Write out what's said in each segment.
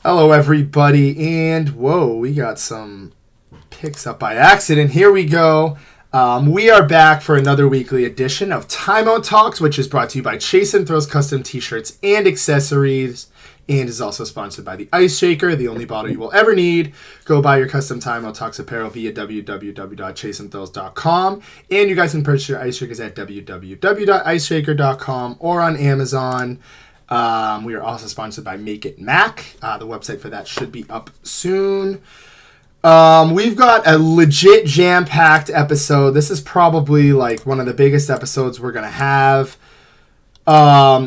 Hello, everybody, and whoa, we got some picks up by accident. Here we go. We are back for another weekly edition of Timeout Talks, which is brought to you by Chase and Throws Custom T-shirts and accessories, and is also sponsored by the Ice Shaker, the only bottle you will ever need. Go buy your custom Timeout Talks apparel via www.chaseandthrows.com, and you guys can purchase your Ice Shakers at www.iceshaker.com or on Amazon. We are also sponsored by Make It Mac. The website for that should be up soon. We've got a legit jam-packed episode. This is probably like one of the biggest episodes we're going to have.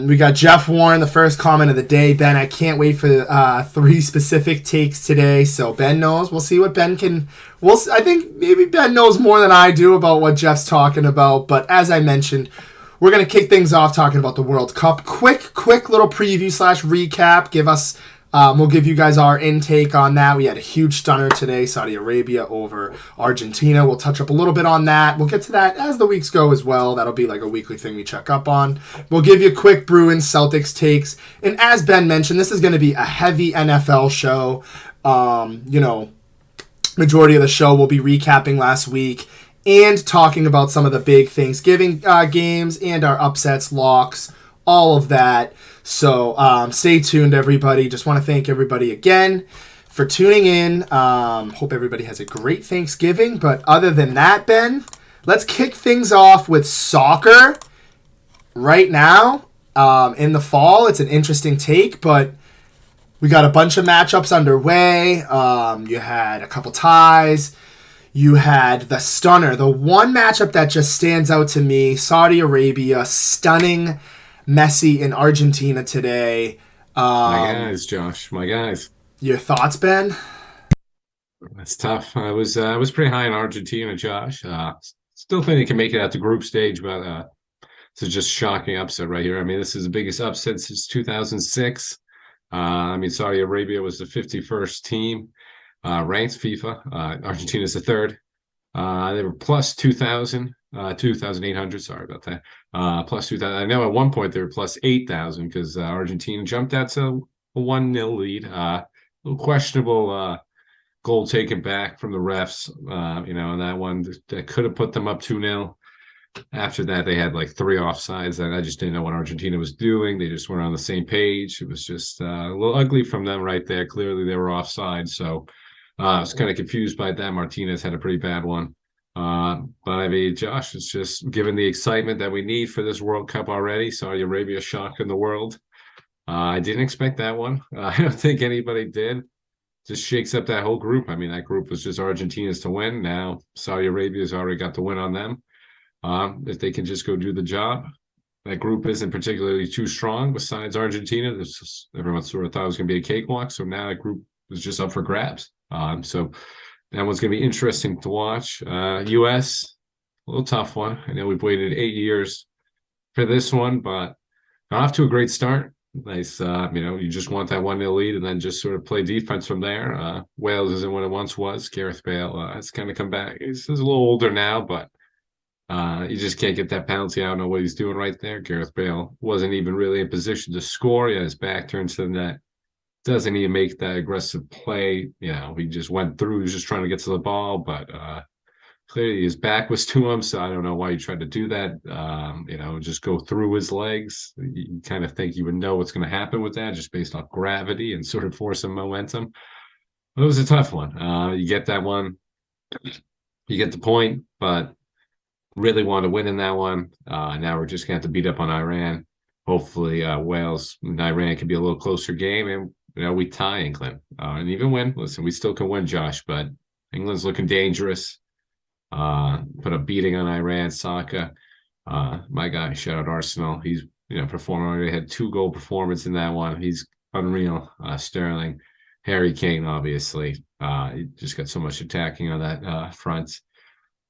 We got Jeff Warren, the first comment of the day. Ben, I can't wait for 3 specific takes today. So Ben knows. We'll see what Ben can... I think maybe Ben knows more than I do about what Jeff's talking about. But as I mentioned... we're going to kick things off talking about the World Cup. Quick little preview / recap. We'll give you guys our intake on that. We had a huge stunner today, Saudi Arabia over Argentina. We'll touch up a little bit on that. We'll get to that as the weeks go as well. That'll be like a weekly thing we check up on. We'll give you quick Bruins Celtics takes. And as Ben mentioned, this is going to be a heavy NFL show. Majority of the show will be recapping last week and talking about some of the big Thanksgiving games and our upsets, locks, all of that. So stay tuned, everybody. Just want to thank everybody again for tuning in. Hope everybody has a great Thanksgiving. But other than that, Ben, let's kick things off with soccer right now in the fall. It's an interesting take, but we got a bunch of matchups underway. You had a couple ties. You had the stunner, the one matchup that just stands out to me, Saudi Arabia stunning Messi in Argentina today. My guys, Josh, my guys. Your thoughts, Ben? That's tough. I was pretty high in Argentina, Josh. Still think they can make it out to group stage, but it's just shocking upset right here. I mean, this is the biggest upset since 2006. Saudi Arabia was the 51st team. Ranked FIFA. Argentina's the third. They were plus 2,000, 2,800. Sorry about that. Plus 2,000. I know at one point they were plus 8,000 because Argentina jumped out to a 1-0 lead. A little questionable goal taken back from the refs, and that one that could have put them up 2-0. After that, they had like 3 offsides, and I just didn't know what Argentina was doing. They just weren't on the same page. It was just a little ugly from them right there. Clearly, they were offside, so I was kind of confused by that. Martinez had a pretty bad one. But I mean, Josh, it's just given the excitement that we need for this World Cup already. Saudi Arabia shocking the world. I didn't expect that one. I don't think anybody did. Just shakes up that whole group. I mean, that group was just Argentina's to win. Now Saudi Arabia's already got the win on them. If they can just go do the job. That group isn't particularly too strong besides Argentina. Everyone sort of thought it was going to be a cakewalk. So now that group is just up for grabs. So that one's going to be interesting to watch. U.S., a little tough one. I know we've waited 8 years for this one, but off to a great start. Nice, you just want that 1-0 lead and then just sort of play defense from there. Wales isn't what it once was. Gareth Bale has kind of come back. He's a little older now, but you just can't get that penalty. I don't know what he's doing right there. Gareth Bale wasn't even really in position to score. He had his back turned to the net. Doesn't even make that aggressive play. He just went through. He was just trying to get to the ball, but clearly his back was to him. So I don't know why he tried to do that. Just go through his legs. You kind of think you would know what's going to happen with that just based off gravity and sort of force and momentum. But it was a tough one. You get that one. You get the point, but really want to win in that one. Now we're just going to have to beat up on Iran. Hopefully Wales and Iran can be a little closer game, and we tie England and even win. Listen, we still can win, Josh, but England's looking dangerous. Put a beating on Iran. Saka, my guy, shout out Arsenal. He's performing. We had 2-goal performance in that one. He's unreal. Sterling, Harry Kane, obviously. He just got so much attacking on that front.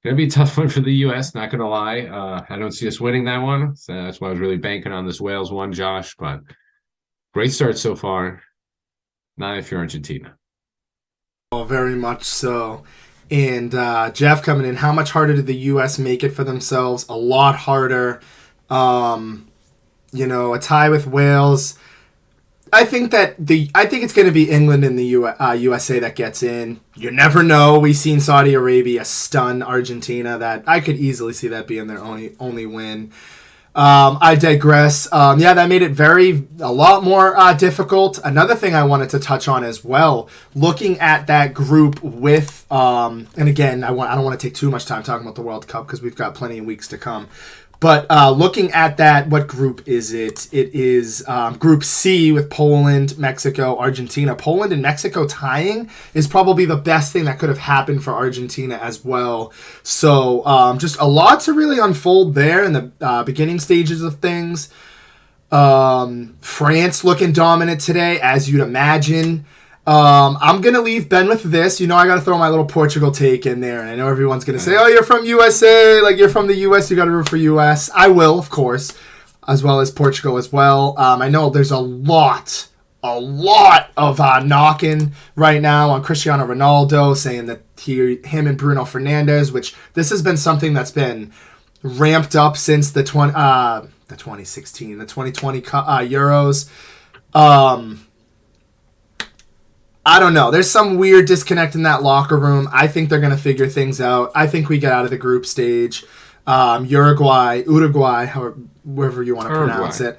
Gonna be a tough one for the U.S. Not gonna lie. I don't see us winning that one. So that's why I was really banking on this Wales one, Josh. But great start so far. Not if you're Argentina. Oh, very much so. And Jeff coming in. How much harder did the U.S. make it for themselves? A lot harder. A tie with Wales. I think it's going to be England and the USA that gets in. You never know. We've seen Saudi Arabia stun Argentina. That I could easily see that being their only win. I digress. Yeah, that made it a lot more difficult. Another thing I wanted to touch on as well, looking at that group with, and again, I don't want to take too much time talking about the World Cup because we've got plenty of weeks to come. But looking at that, what group is it? It is Group C with Poland, Mexico, Argentina. Poland and Mexico tying is probably the best thing that could have happened for Argentina as well. So just a lot to really unfold there in the beginning stages of things. France looking dominant today, as you'd imagine. I'm going to leave Ben with this. I got to throw my little Portugal take in there. And I know everyone's going to say, oh, you're from USA. Like, you're from the US. You got to root for US. I will, of course, as well as Portugal as well. I know there's a lot of knocking right now on Cristiano Ronaldo, saying that him and Bruno Fernandes, which this has been something that's been ramped up since the 2016, the 2020 Euros. I don't know. There's some weird disconnect in that locker room. I think they're going to figure things out. I think we get out of the group stage. Uruguay, however you want to pronounce it.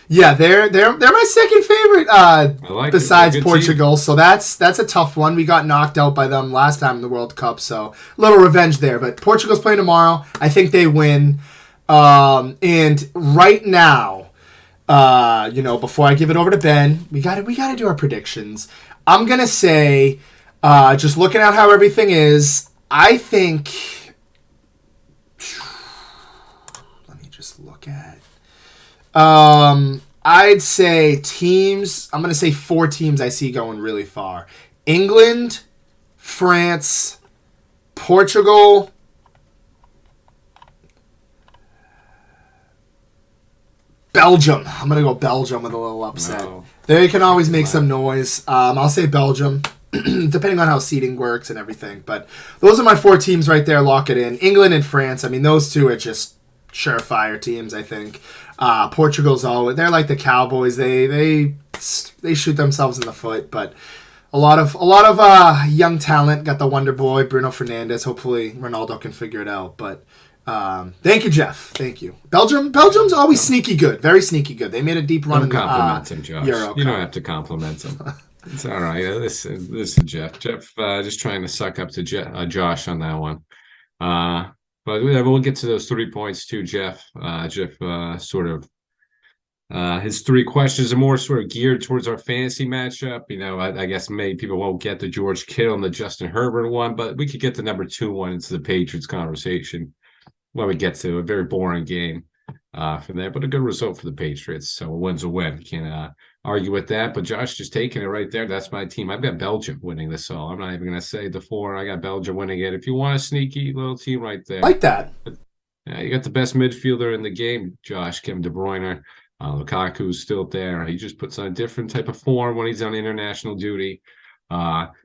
Yeah, they're my second favorite besides Portugal. So that's a tough one. We got knocked out by them last time in the World Cup, so a little revenge there. But Portugal's playing tomorrow. I think they win. And right now, before I give it over to Ben, we got to do our predictions. I'm gonna say, just looking at how everything is, I think. Let me just look at. I'd say teams. I'm gonna say 4 teams I see going really far: England, France, Portugal. Belgium. I'm going to go Belgium with a little upset. No. They can always make some noise. I'll say Belgium, depending on how seeding works and everything. But those are my 4 teams right there. Lock it in. England and France. I mean, those 2 are just surefire teams, I think. Portugal's always... They're like the Cowboys. They shoot themselves in the foot. But a lot of young talent. Got the Wonder Boy, Bruno Fernandes. Hopefully Ronaldo can figure it out. But... thank you, Jeff. Thank you. Belgium's always sneaky good. Very sneaky good. They made a deep run in the him, Josh. Euro you don't have to compliment him. It's all right. Listen, Jeff. Jeff just trying to suck up to Josh on that one. But we'll get to those 3 points too, Jeff. Jeff his 3 questions are more sort of geared towards our fantasy matchup. I guess maybe people won't get the George Kittle and the Justin Herbert one, but we could get the number 2 one into the Patriots conversation when we get to a very boring game from there, but a good result for the Patriots. So a win's a win. Can't argue with that. But Josh just taking it right there. That's my team. I've got Belgium winning this all. I'm not even going to say the 4. I got Belgium winning it. If you want a sneaky little team right there. Like that. But, you got the best midfielder in the game, Josh, Kevin De Bruyne. Lukaku's still there. He just puts on a different type of form when he's on international duty.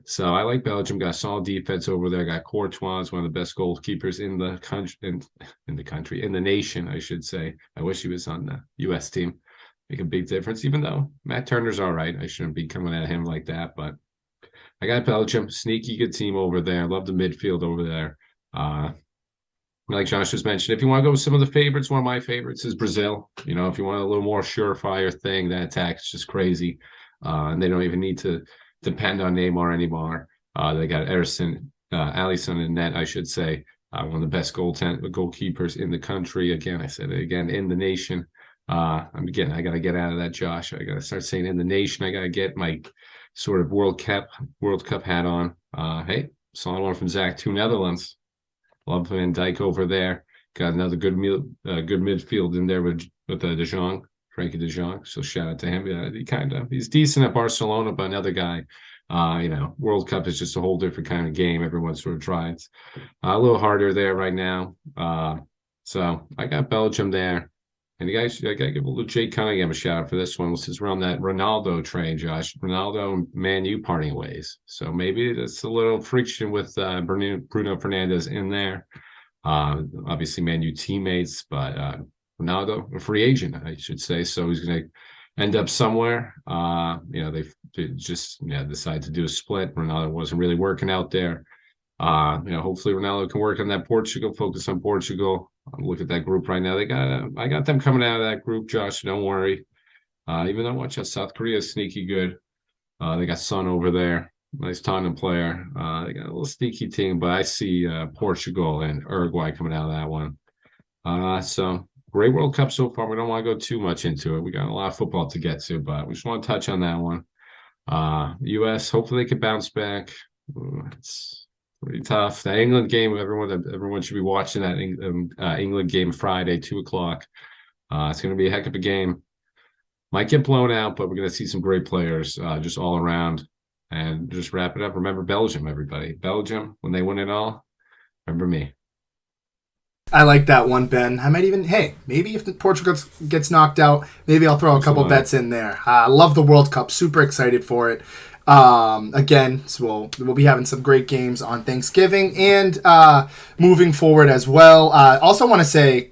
So I like Belgium. Got solid defense over there. Got Courtois, one of the best goalkeepers in the country, in the nation, I should say. I wish he was on the U.S. team. Make a big difference, even though Matt Turner's all right. I shouldn't be coming at him like that, but I got Belgium. Sneaky good team over there. Love the midfield over there. Like Josh just mentioned, if you want to go with some of the favorites, one of my favorites is Brazil. If you want a little more surefire thing, that attack is just crazy. And they don't even need to depend on Neymar anymore. They got Alisson in net, I should say. One of the best goalkeepers in the country. Again, I said it again, in the nation. I got to get out of that, Josh. I got to start saying in the nation. I got to get my sort of World Cup hat on. Hey, saw one from Zach, 2 Netherlands. Love Van Dijk over there. Got another good midfield in there with De Jong. Frankie De Jong, so shout out to him. Yeah, he's decent at Barcelona, but another guy, World Cup is just a whole different kind of game. Everyone sort of tries a little harder there right now. So I got Belgium there, and you guys, I got to give a little Jay Cunningham a shout out for this one. This is around that Ronaldo train, Josh. Ronaldo and Man U parting ways, so maybe that's a little friction with Bruno Fernandes in there. Obviously, Man U teammates, but. Ronaldo, a free agent, I should say. So he's going to end up somewhere. They just decide to do a split. Ronaldo wasn't really working out there. Hopefully Ronaldo can work on that Portugal, focus on Portugal. Look at that group right now. I got them coming out of that group, Josh. Don't worry. Even though watch out, South Korea is sneaky good. They got Son over there, nice Tottenham player. They got a little sneaky team, but I see Portugal and Uruguay coming out of that one. So great World Cup so far. We don't want to go too much into it. We got a lot of football to get to, but we just want to touch on that one. U.S. hopefully they could bounce back. It's pretty tough. The England game, everyone should be watching that England game Friday, 2:00. It's going to be a heck of a game. Might get blown out, but we're going to see some great players just all around. And just wrap it up. Remember Belgium, everybody. Belgium, when they win it all, remember me. I like that one, Ben. I might even, maybe if Portugal gets knocked out, maybe I'll throw a couple bets in there. I love the World Cup. Super excited for it. Again, so we'll be having some great games on Thanksgiving and moving forward as well. Also want to say,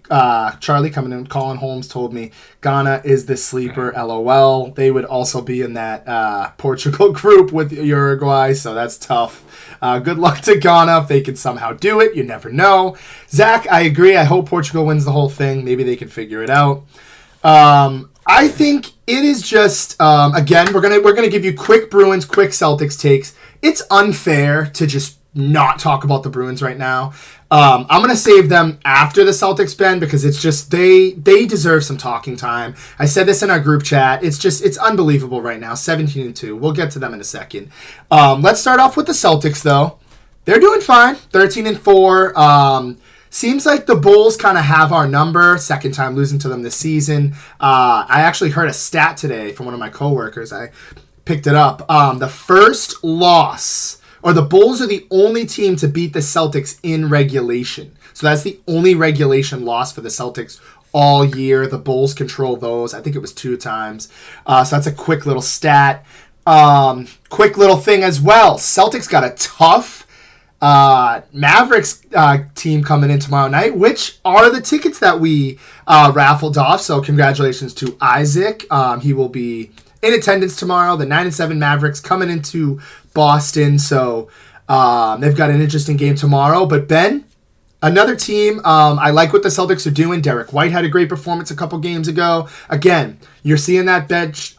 Charlie coming in, Colin Holmes told me Ghana is the sleeper. LOL. They would also be in that Portugal group with Uruguay, so that's tough. Good luck to Ghana if they can somehow do it. You never know. Zach, I agree. I hope Portugal wins the whole thing. Maybe they can figure it out. I think it is just again we're gonna give you quick Bruins, quick Celtics takes. It's unfair to just not talk about the Bruins right now. I'm gonna save them after the Celtics, Ben, because it's just they deserve some talking time. I said this in our group chat. It's unbelievable right now. 17-2. We'll get to them in a second. Let's start off with the Celtics though. They're doing fine. 13-4. Seems like the Bulls kind of have our number. Second time losing to them this season. I actually heard a stat today from one of my coworkers. I picked it up. The first loss, or the Bulls are the only team to beat the Celtics in regulation. So that's the only regulation loss for the Celtics all year. The Bulls control those. I think it was 2 times. So that's a quick little stat. Quick little thing as well. Celtics got a tough Mavericks team coming in tomorrow night, which are the tickets that we raffled off. So congratulations to Isaac. He will be in attendance tomorrow. The 9-7 Mavericks coming into Boston. So they've got an interesting game tomorrow. But Ben, another team, I like what the Celtics are doing. Derek White had a great performance a couple games ago. Again, you're seeing that bench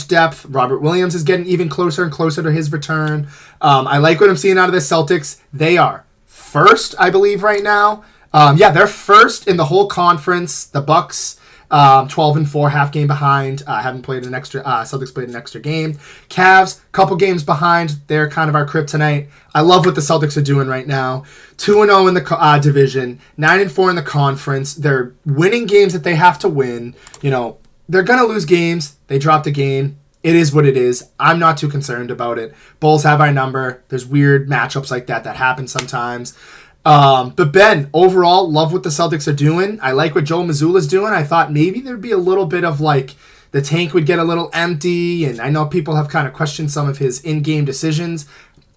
depth. Robert Williams is getting even closer and closer to his return. I like what I'm seeing out of the Celtics. They are first, I believe, right now. They're first in the whole conference. The Bucks, 12-4, half game behind. Haven't played an extra. Celtics played an extra game. Cavs, couple games behind. They're kind of our kryptonite. I love what the Celtics are doing right now. 2-0 in the division, 9-4 in the conference. They're winning games that they have to win. They're gonna lose games. They dropped a game. It is what it is. I'm not too concerned about it. Bulls have our number. There's weird matchups like that happen sometimes. But Ben, overall, love what the Celtics are doing. I like what Joe Mazzulla's doing. I thought maybe there'd be a little bit of the tank would get a little empty, and I know people have kind of questioned some of his in-game decisions.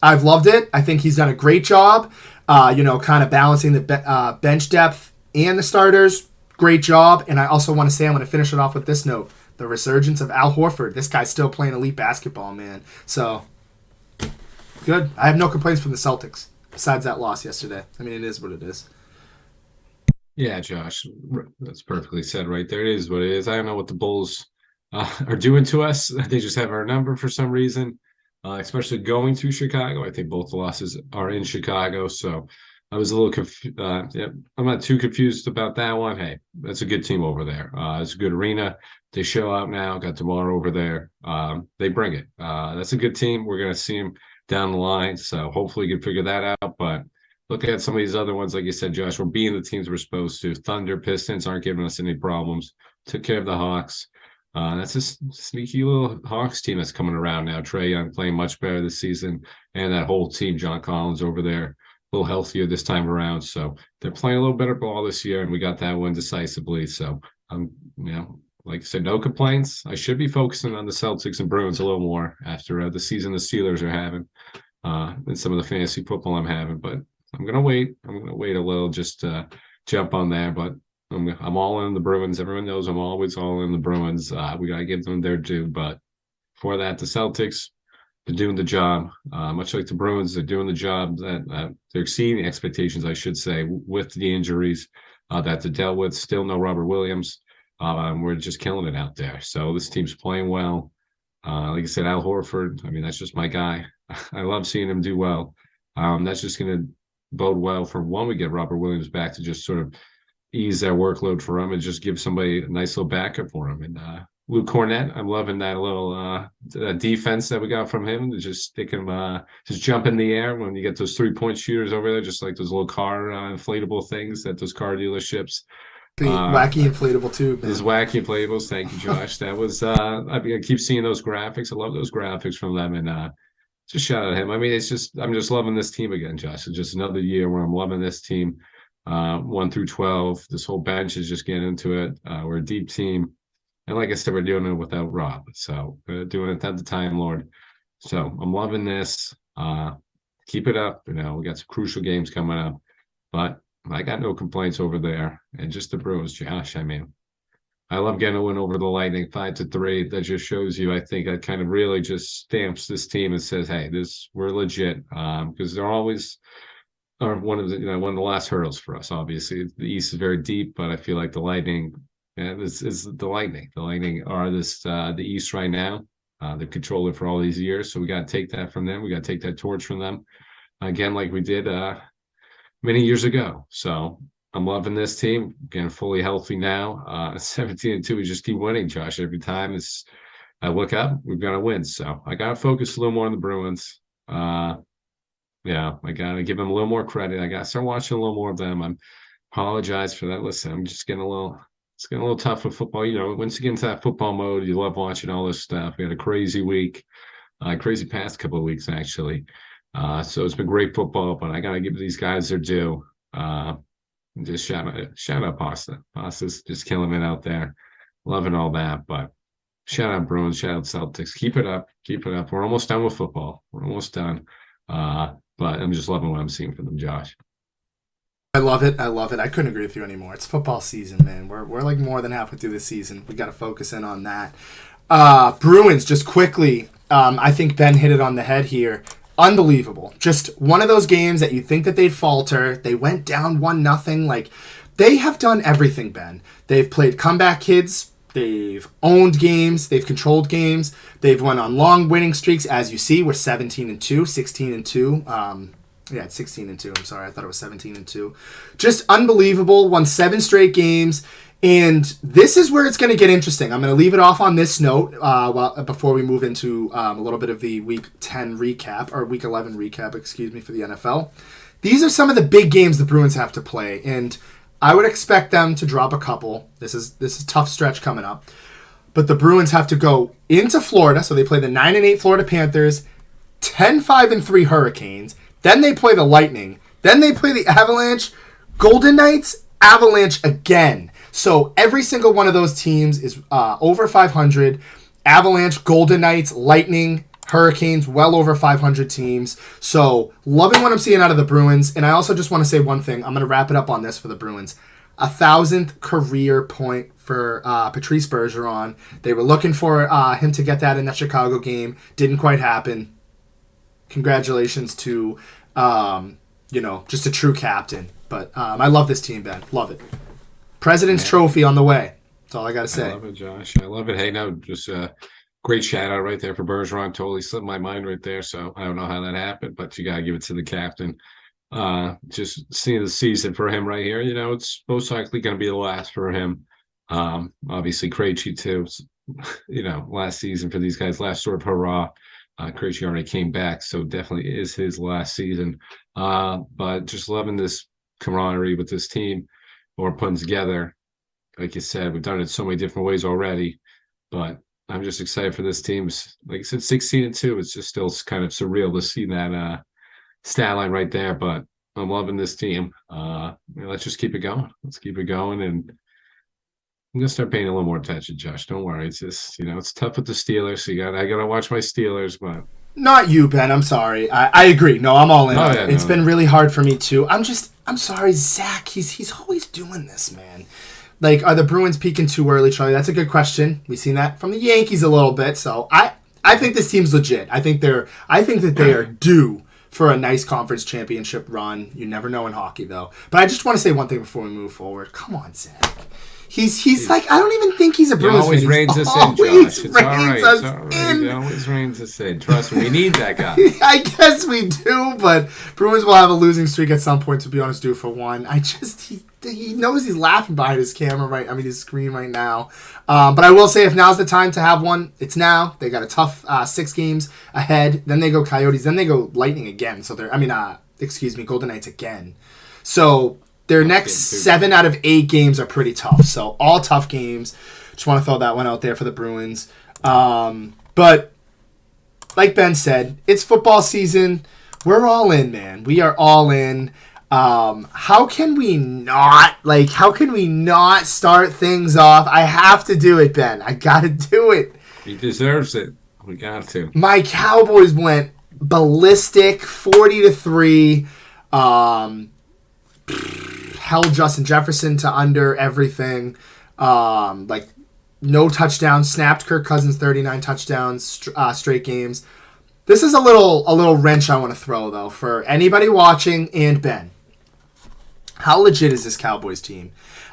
I've loved it. I think he's done a great job, kind of balancing the bench depth and the starters. Great job. And I also want to say, I'm going to finish it off with this note. The resurgence of Al Horford. This guy's still playing elite basketball, man. So, good. I have no complaints from the Celtics, besides that loss yesterday. I mean, it is what it is. Yeah, Josh, that's perfectly said right there. It is what it is. I don't know what the Bulls are doing to us. They just have our number for some reason, especially going to Chicago. I think both the losses are in Chicago, so I was a little confused. I'm not too confused about that one. Hey, that's a good team over there. It's a good arena. They show out now. Got DeMar over there. They bring it. That's a good team. We're going to see them down the line, so hopefully we can figure that out. But look at some of these other ones, like you said, Josh. We're being the teams we're supposed to. Thunder, Pistons aren't giving us any problems. Took care of the Hawks. That's a sneaky little Hawks team that's coming around now. Trae Young playing much better this season, and that whole team, John Collins over there, a little healthier this time around. So they're playing a little better ball this year, and we got that one decisively. So like I said, no complaints. I should be focusing on the Celtics and Bruins a little more after the season the Steelers are having, and some of the fantasy football I'm having. But I'm gonna wait. I'm gonna wait a little just to jump on there. But I'm all in the Bruins. Everyone knows I'm always all in the Bruins. We got to give them their due. But for that, the Celtics, they're doing the job. Much like the Bruins, they're doing the job that they're exceeding expectations, I should say, with the injuries that they dealt with. Still no Robert Williams. We're just killing it out there. So this team's playing well. Like I said, Al Horford, I mean, that's just my guy. I love seeing him do well. That's just going to bode well for when we get Robert Williams back to just sort of ease that workload for him and just give somebody a nice little backup for him. And Luke Cornett, I'm loving that little defense that we got from him. Just stick him, just jump in the air when you get those 3-point shooters over there, just like those little car inflatable things at those car dealerships. Wacky inflatable too. Those wacky inflatables. Thank you, Josh. That was I keep seeing those graphics. I love those graphics from them, and just shout out at him. I mean, it's just I'm just loving this team again, Josh. It's just another year where I'm loving this team. 1 through 12. This whole bench is just getting into it. We're a deep team. And like I said, we're doing it without Rob. So we're doing it at the Time Lord. So I'm loving this. Keep it up. You know, we got some crucial games coming up. But I got no complaints over there. And just the Bruins, Josh. I mean, I love getting a win over the Lightning 5-3. That just shows you, I think, that kind of really just stamps this team and says, hey, we're legit. Because they're always one of the last hurdles for us. Obviously, the East is very deep, but I feel like the Lightning, this is the Lightning. The Lightning are the East right now. They've controlled it for all these years, so we got to take that from them. We got to take that torch from them again, like we did many years ago. So I'm loving this team. Again, fully healthy now. 17-2, we just keep winning, Josh. Every time I look up, we've got to win. So I got to focus a little more on the Bruins. Yeah, I got to give them a little more credit. I got to start watching a little more of them. I apologize for that. Listen, I'm just getting it's getting a little tough with football. You know, once you get into that football mode, you love watching all this stuff. We had a crazy week, crazy past couple of weeks, actually. So it's been great football, but I got to give these guys their due. Just shout out Pasta. Pasta's just killing it out there. Loving all that, but shout out Bruins, shout out Celtics. Keep it up. Keep it up. We're almost done with football. We're almost done. But I'm just loving what I'm seeing from them, Josh. I love it. I love it. I couldn't agree with you anymore. It's football season, man. We're like more than halfway through the season. We got to focus in on that. Bruins, just quickly, I think Ben hit it on the head here. Unbelievable. Just one of those games that you think that they'd falter. They went down 1-0. Like, they have done everything, Ben. They've played comeback kids. They've owned games. They've controlled games. They've went on long winning streaks. As you see, we're 17-2, 16-2. Yeah, it's 16-2. I'm sorry. I thought it was 17-2. Just unbelievable. Won 7 straight games. And this is where it's going to get interesting. I'm going to leave it off on this note before we move into a little bit of the Week 10 recap, or Week 11 recap, for the NFL. These are some of the big games the Bruins have to play, and I would expect them to drop a couple. This is a tough stretch coming up. But the Bruins have to go into Florida, so they play the 9-8 Florida Panthers, 10-5-3 Hurricanes, then they play the Lightning, then they play the Avalanche, Golden Knights, Avalanche again. So every single one of those teams is over 500. Avalanche, Golden Knights, Lightning, Hurricanes, well over 500 teams. So loving what I'm seeing out of the Bruins. And I also just want to say one thing. I'm going to wrap it up on this for the Bruins. 1,000th career point for Patrice Bergeron. They were looking for him to get that in that Chicago game. Didn't quite happen. Congratulations to, just a true captain. But I love this team, Ben. Love it. President's Trophy on the way. That's all I got to say. I love it, Josh. I love it. Hey, no, just great shout out right there for Bergeron. Totally slipped my mind right there. So I don't know how that happened, but you got to give it to the captain. Just seeing the season for him right here. You know, it's most likely going to be the last for him. Obviously, Krejci too. Last season for these guys, last sort of hurrah. Krejci already came back, so definitely is his last season. But just loving this camaraderie with this team. Or putting together, like you said, we've done it so many different ways already, but I'm just excited for this team. Like I said, 16-2. It's just still kind of surreal to see that stat line right there. But I'm loving this team. Let's just keep it going. Let's keep it going, and I'm gonna start paying a little more attention, Josh. Don't worry. It's just it's tough with the Steelers. So I gotta watch my Steelers, but. Not you, Ben. I'm sorry. I agree. No, I'm all in. It's been really hard for me too. I'm sorry, Zach. He's always doing this, man. Like, are the Bruins peaking too early, Charlie? That's a good question. We've seen that from the Yankees a little bit. So I think this team's legit. I think that they are due for a nice conference championship run. You never know in hockey, though. But I just want to say one thing before we move forward. Come on, Zach. He's like, I don't even think he's a Bruins fan. He always reins us in, Josh. It's all right. It's all right. He always reins us in. Trust me, we need that guy. I guess we do, but Bruins will have a losing streak at some point, to be honest, due for one. He knows he's laughing behind his camera his screen right now. But I will say, if now's the time to have one, it's now. They got a tough 6 games ahead. Then they go Coyotes. Then they go Lightning again. So Golden Knights again. So their next 7 out of 8 games are pretty tough. So all tough games. Just want to throw that one out there for the Bruins. But like Ben said, it's football season. We're all in, man. We are all in. How can we not start things off? I have to do it, Ben. I got to do it. He deserves it. We got to. My Cowboys went ballistic, 40-3. Held Justin Jefferson to under everything. No touchdowns. Snapped Kirk Cousins 39 touchdowns straight games. This is a little wrench I want to throw, though, for anybody watching and Ben. How legit is this Cowboys team?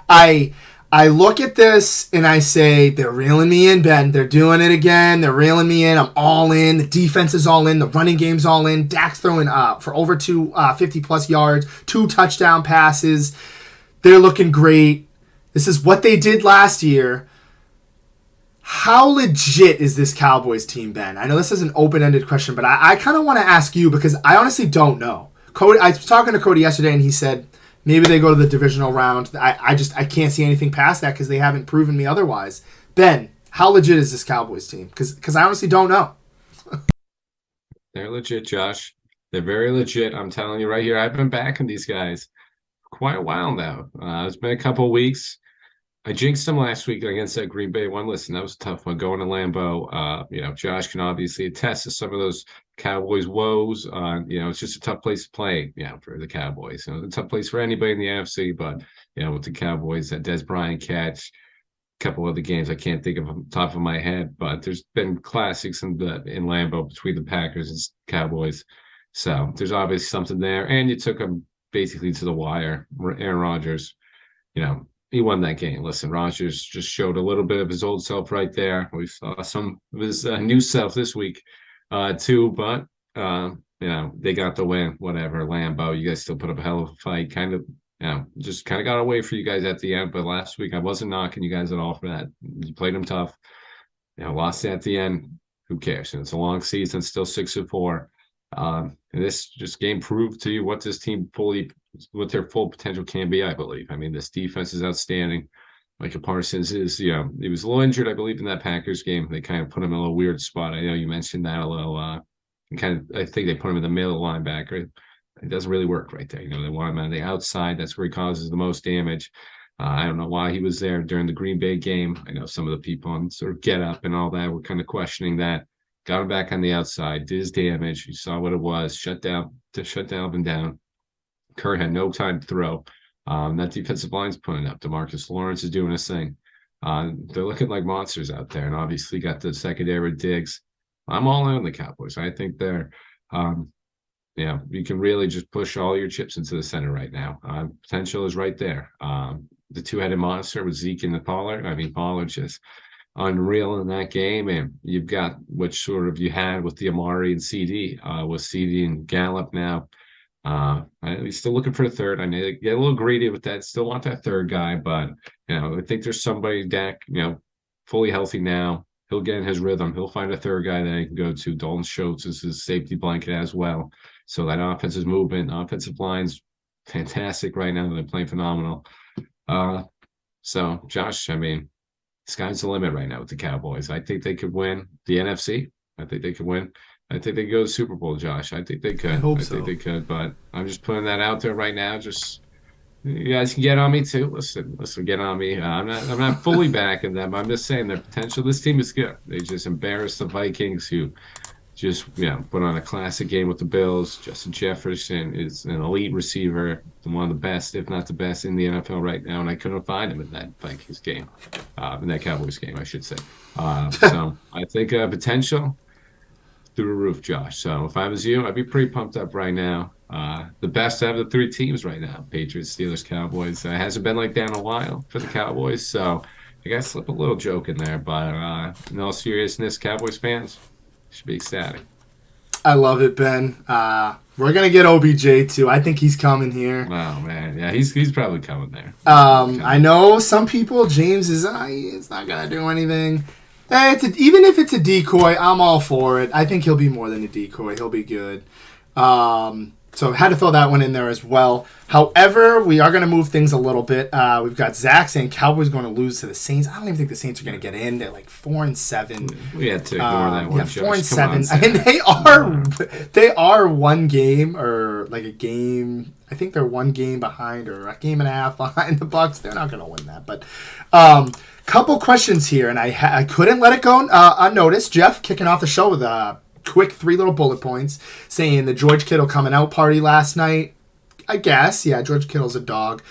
I look at this and I say, they're reeling me in, Ben. They're doing it again. They're reeling me in. I'm all in. The defense is all in. The running game's all in. Dak's throwing for over 50-plus yards, 2 touchdown passes. They're looking great. This is what they did last year. How legit is this Cowboys team, Ben? I know this is an open-ended question, but I kind of want to ask you because I honestly don't know. I was talking to Cody yesterday, and he said maybe they go to the divisional round. I can't see anything past that because they haven't proven me otherwise. Ben, how legit is this Cowboys team? Because I honestly don't know. They're legit, Josh. They're very legit. I'm telling you right here, I've been backing these guys for quite a while now. It's been a couple of weeks. I jinxed them last week against that Green Bay one. Listen, that was a tough one going to Lambeau. Josh can obviously attest to some of those Cowboys woes. It's just a tough place to play, for the Cowboys. It's a tough place for anybody in the NFC, but, with the Cowboys, that Des Bryant catch, a couple other games I can't think of on the top of my head, but there's been classics in Lambeau between the Packers and Cowboys. So there's obviously something there. And you took them basically to the wire. Aaron Rodgers, he won that game. Listen, Rodgers just showed a little bit of his old self right there. We saw some of his new self this week, too. But, they got the win. Whatever, Lambeau, you guys still put up a hell of a fight. Just kind of got away for you guys at the end. But last week, I wasn't knocking you guys at all for that. You played them tough. Lost at the end. Who cares? It's a long season, still 6-4. And this just game proved to you what this team what their full potential can be, I believe. I mean, this defense is outstanding. Micah Parsons is, he was a little injured, I believe, in that Packers game. They kind of put him in a little weird spot. I know you mentioned that a little. I think they put him in the middle linebacker. It doesn't really work right there. They want him on the outside. That's where he causes the most damage. I don't know why he was there during the Green Bay game. I know some of the people on sort of Get Up and all that were kind of questioning that. Got him back on the outside, did his damage. You saw what it was. Shut down and down. Kerr had no time to throw. That defensive line's putting up. DeMarcus Lawrence is doing his thing. They're looking like monsters out there, and obviously got the secondary Diggs. I'm all in on the Cowboys. I think they're, you can really just push all your chips into the center right now. Potential is right there. The two-headed monster with Zeke and Pollard. I mean, Pollard just unreal in that game, and you've got what sort of you had with the Amari and CD, with CD and Gallup now. He's still looking for a third. I know they get a little greedy with that. Still want that third guy, but I think there's somebody, Dak, fully healthy now. He'll get in his rhythm. He'll find a third guy that he can go to. Dalton Schultz is his safety blanket as well. So that offensive movement, offensive line's fantastic right now. They're playing phenomenal. So Josh, I mean, sky's the limit right now with the Cowboys. I think they could win the NFC. I think they could win. I think they could go to the Super Bowl, Josh. I think they could. I think they could, but I'm just putting that out there right now. Just you guys can get on me too. Listen, get on me. I'm not fully backing them. I'm just saying their potential. This team is good. They just embarrassed the Vikings, who just put on a classic game with the Bills. Justin Jefferson is an elite receiver, one of the best, if not the best, in the NFL right now. And I couldn't find him in that Vikings game, in that Cowboys game, I should say. So I think potential through the roof, Josh. So if I was you, I'd be pretty pumped up right now. The best out of the three teams right now: Patriots, Steelers, Cowboys. It hasn't been like that in a while for the Cowboys, so I got to slip a little joke in there. But in all seriousness, Cowboys fans should be ecstatic. I love it, Ben. We're gonna get OBJ too. I think he's coming here. Oh man, yeah, he's probably coming there. I know some people. James is it's not gonna do anything. Even if it's a decoy, I'm all for it. I think he'll be more than a decoy. He'll be good. So had to throw that one in there as well. However, we are going to move things a little bit. We've got Zach saying Cowboys going to lose to the Saints. I don't even think the Saints are going to get in. They're like 4-7. We had to ignore that one. Yeah, 4-7. I mean, they are one game or like a game. I think they're one game behind or a game and a half behind the Bucs. They're not going to win that. But couple questions here, and I couldn't let it go unnoticed. Jeff kicking off the show with quick 3 little bullet points saying the George Kittle coming out party last night. I guess, yeah, George Kittle's a dog.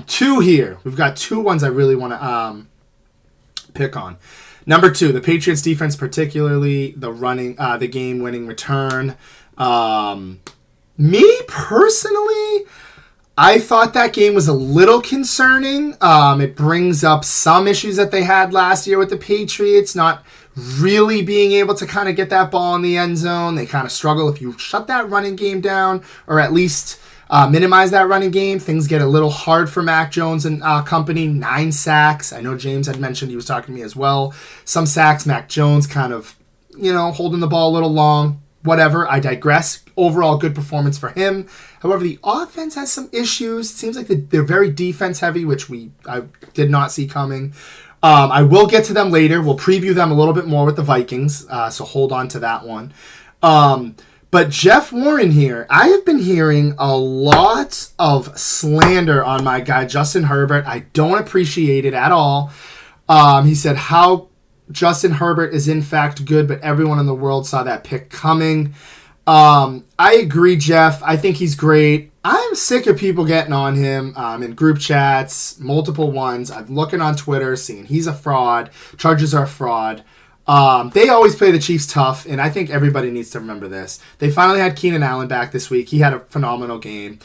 2 here. We've got 2 ones I really want to pick on. Number 2, the Patriots defense, particularly the game-winning return. Me personally, I thought that game was a little concerning. It brings up some issues that they had last year with the Patriots, not really being able to kind of get that ball in the end zone. They kind of struggle. If you shut that running game down or at least minimize that running game, things get a little hard for Mac Jones and company. 9 sacks. I know James had mentioned he was talking to me as well. Some sacks, Mac Jones kind of, holding the ball a little long. Whatever, I digress. Overall, good performance for him. However, the offense has some issues. It seems like they're very defense heavy, which I did not see coming. I will get to them later. We'll preview them a little bit more with the Vikings, so hold on to that one. But Jeff Warren here, I have been hearing a lot of slander on my guy, Justin Herbert. I don't appreciate it at all. He said how Justin Herbert is in fact good, but everyone in the world saw that pick coming. I agree, Jeff. I think he's great. I'm sick of people getting on him in group chats, multiple ones. I'm looking on Twitter, seeing he's a fraud. Chargers are a fraud. They always play the Chiefs tough, and I think everybody needs to remember this. They finally had Keenan Allen back this week. He had a phenomenal game.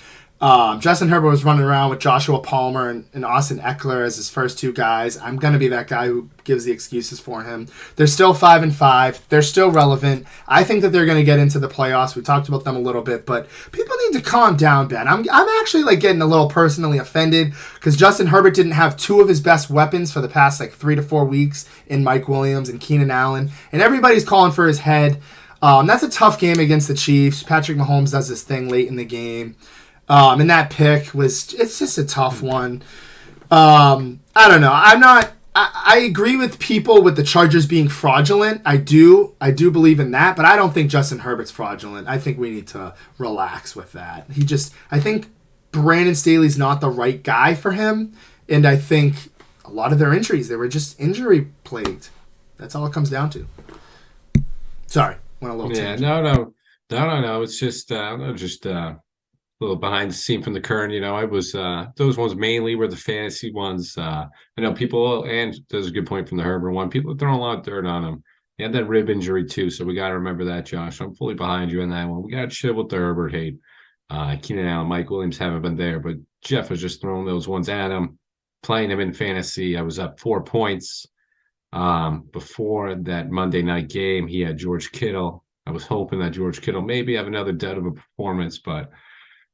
Justin Herbert was running around with Joshua Palmer and Austin Eckler as his first 2 guys. I'm going to be that guy who gives the excuses for him. They're still 5-5. They're still relevant. I think that they're going to get into the playoffs. We talked about them a little bit, but people need to calm down, Ben. I'm actually like getting a little personally offended because Justin Herbert didn't have 2 of his best weapons for the past 3 to 4 weeks in Mike Williams and Keenan Allen, and everybody's calling for his head. That's a tough game against the Chiefs. Patrick Mahomes does this thing late in the game. And that pick it's just a tough one. I don't know. I agree with people with the Chargers being fraudulent. I do believe in that, but I don't think Justin Herbert's fraudulent. I think we need to relax with that. I think Brandon Staley's not the right guy for him. And I think a lot of their injuries, they were just injury plagued. That's all it comes down to. Sorry. Went a little tangent. No. It's just, little behind the scene from the current, I was those ones mainly were the fantasy ones. I know people, and there's a good point from the Herbert one. People are throwing a lot of dirt on him. He had that rib injury too, so we got to remember that, Josh. I'm fully behind you in that one. We got to chill with the Herbert hate. Keenan Allen, Mike Williams haven't been there, but Jeff was just throwing those ones at him, playing him in fantasy. I was up 4 points before that Monday night game. He had George Kittle. I was hoping that George Kittle maybe have another dud of a performance, but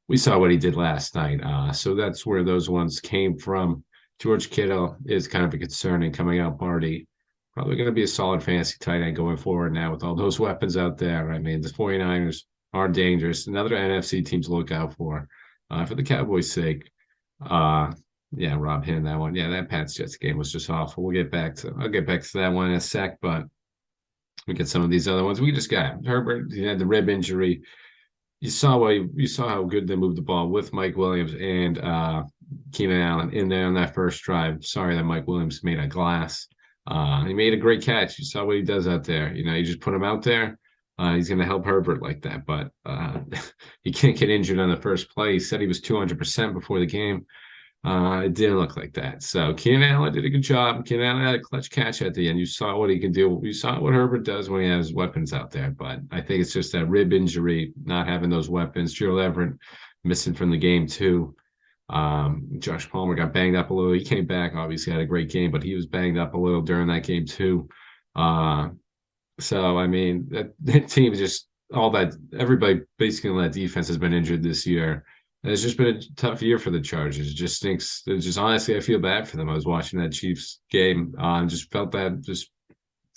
we saw what he did last night. So that's where those ones came from. George Kittle is kind of a concerning coming out party. Probably going to be a solid fantasy tight end going forward now with all those weapons out there. I mean, the 49ers are dangerous. Another NFC team to look out for the Cowboys' sake. Rob hitting that one. Yeah, that Pats Jets game was just awful. I'll get back to that one in a sec, but we get some of these other ones. We just got Herbert. He had the rib injury. You saw how good they moved the ball with Mike Williams and Keenan Allen in there on that first drive. Sorry that Mike Williams made a glass. He made a great catch. You saw what he does out there. You just put him out there. He's going to help Herbert like that, but he can't get injured on the first play. He said he was 200% before the game. It didn't look like that. So Keenan Allen did a good job. Keenan Allen had a clutch catch at the end. You saw what he can do. You saw what Herbert does when he has weapons out there. But I think it's just that rib injury, not having those weapons. Gerald Everett missing from the game too. Josh Palmer got banged up a little. He came back, obviously had a great game, but he was banged up a little during that game too. So I mean, that team just all that everybody basically on that defense has been injured this year. And it's just been a tough year for the Chargers. It just stinks. It just honestly, I feel bad for them. I was watching that Chiefs game and just felt it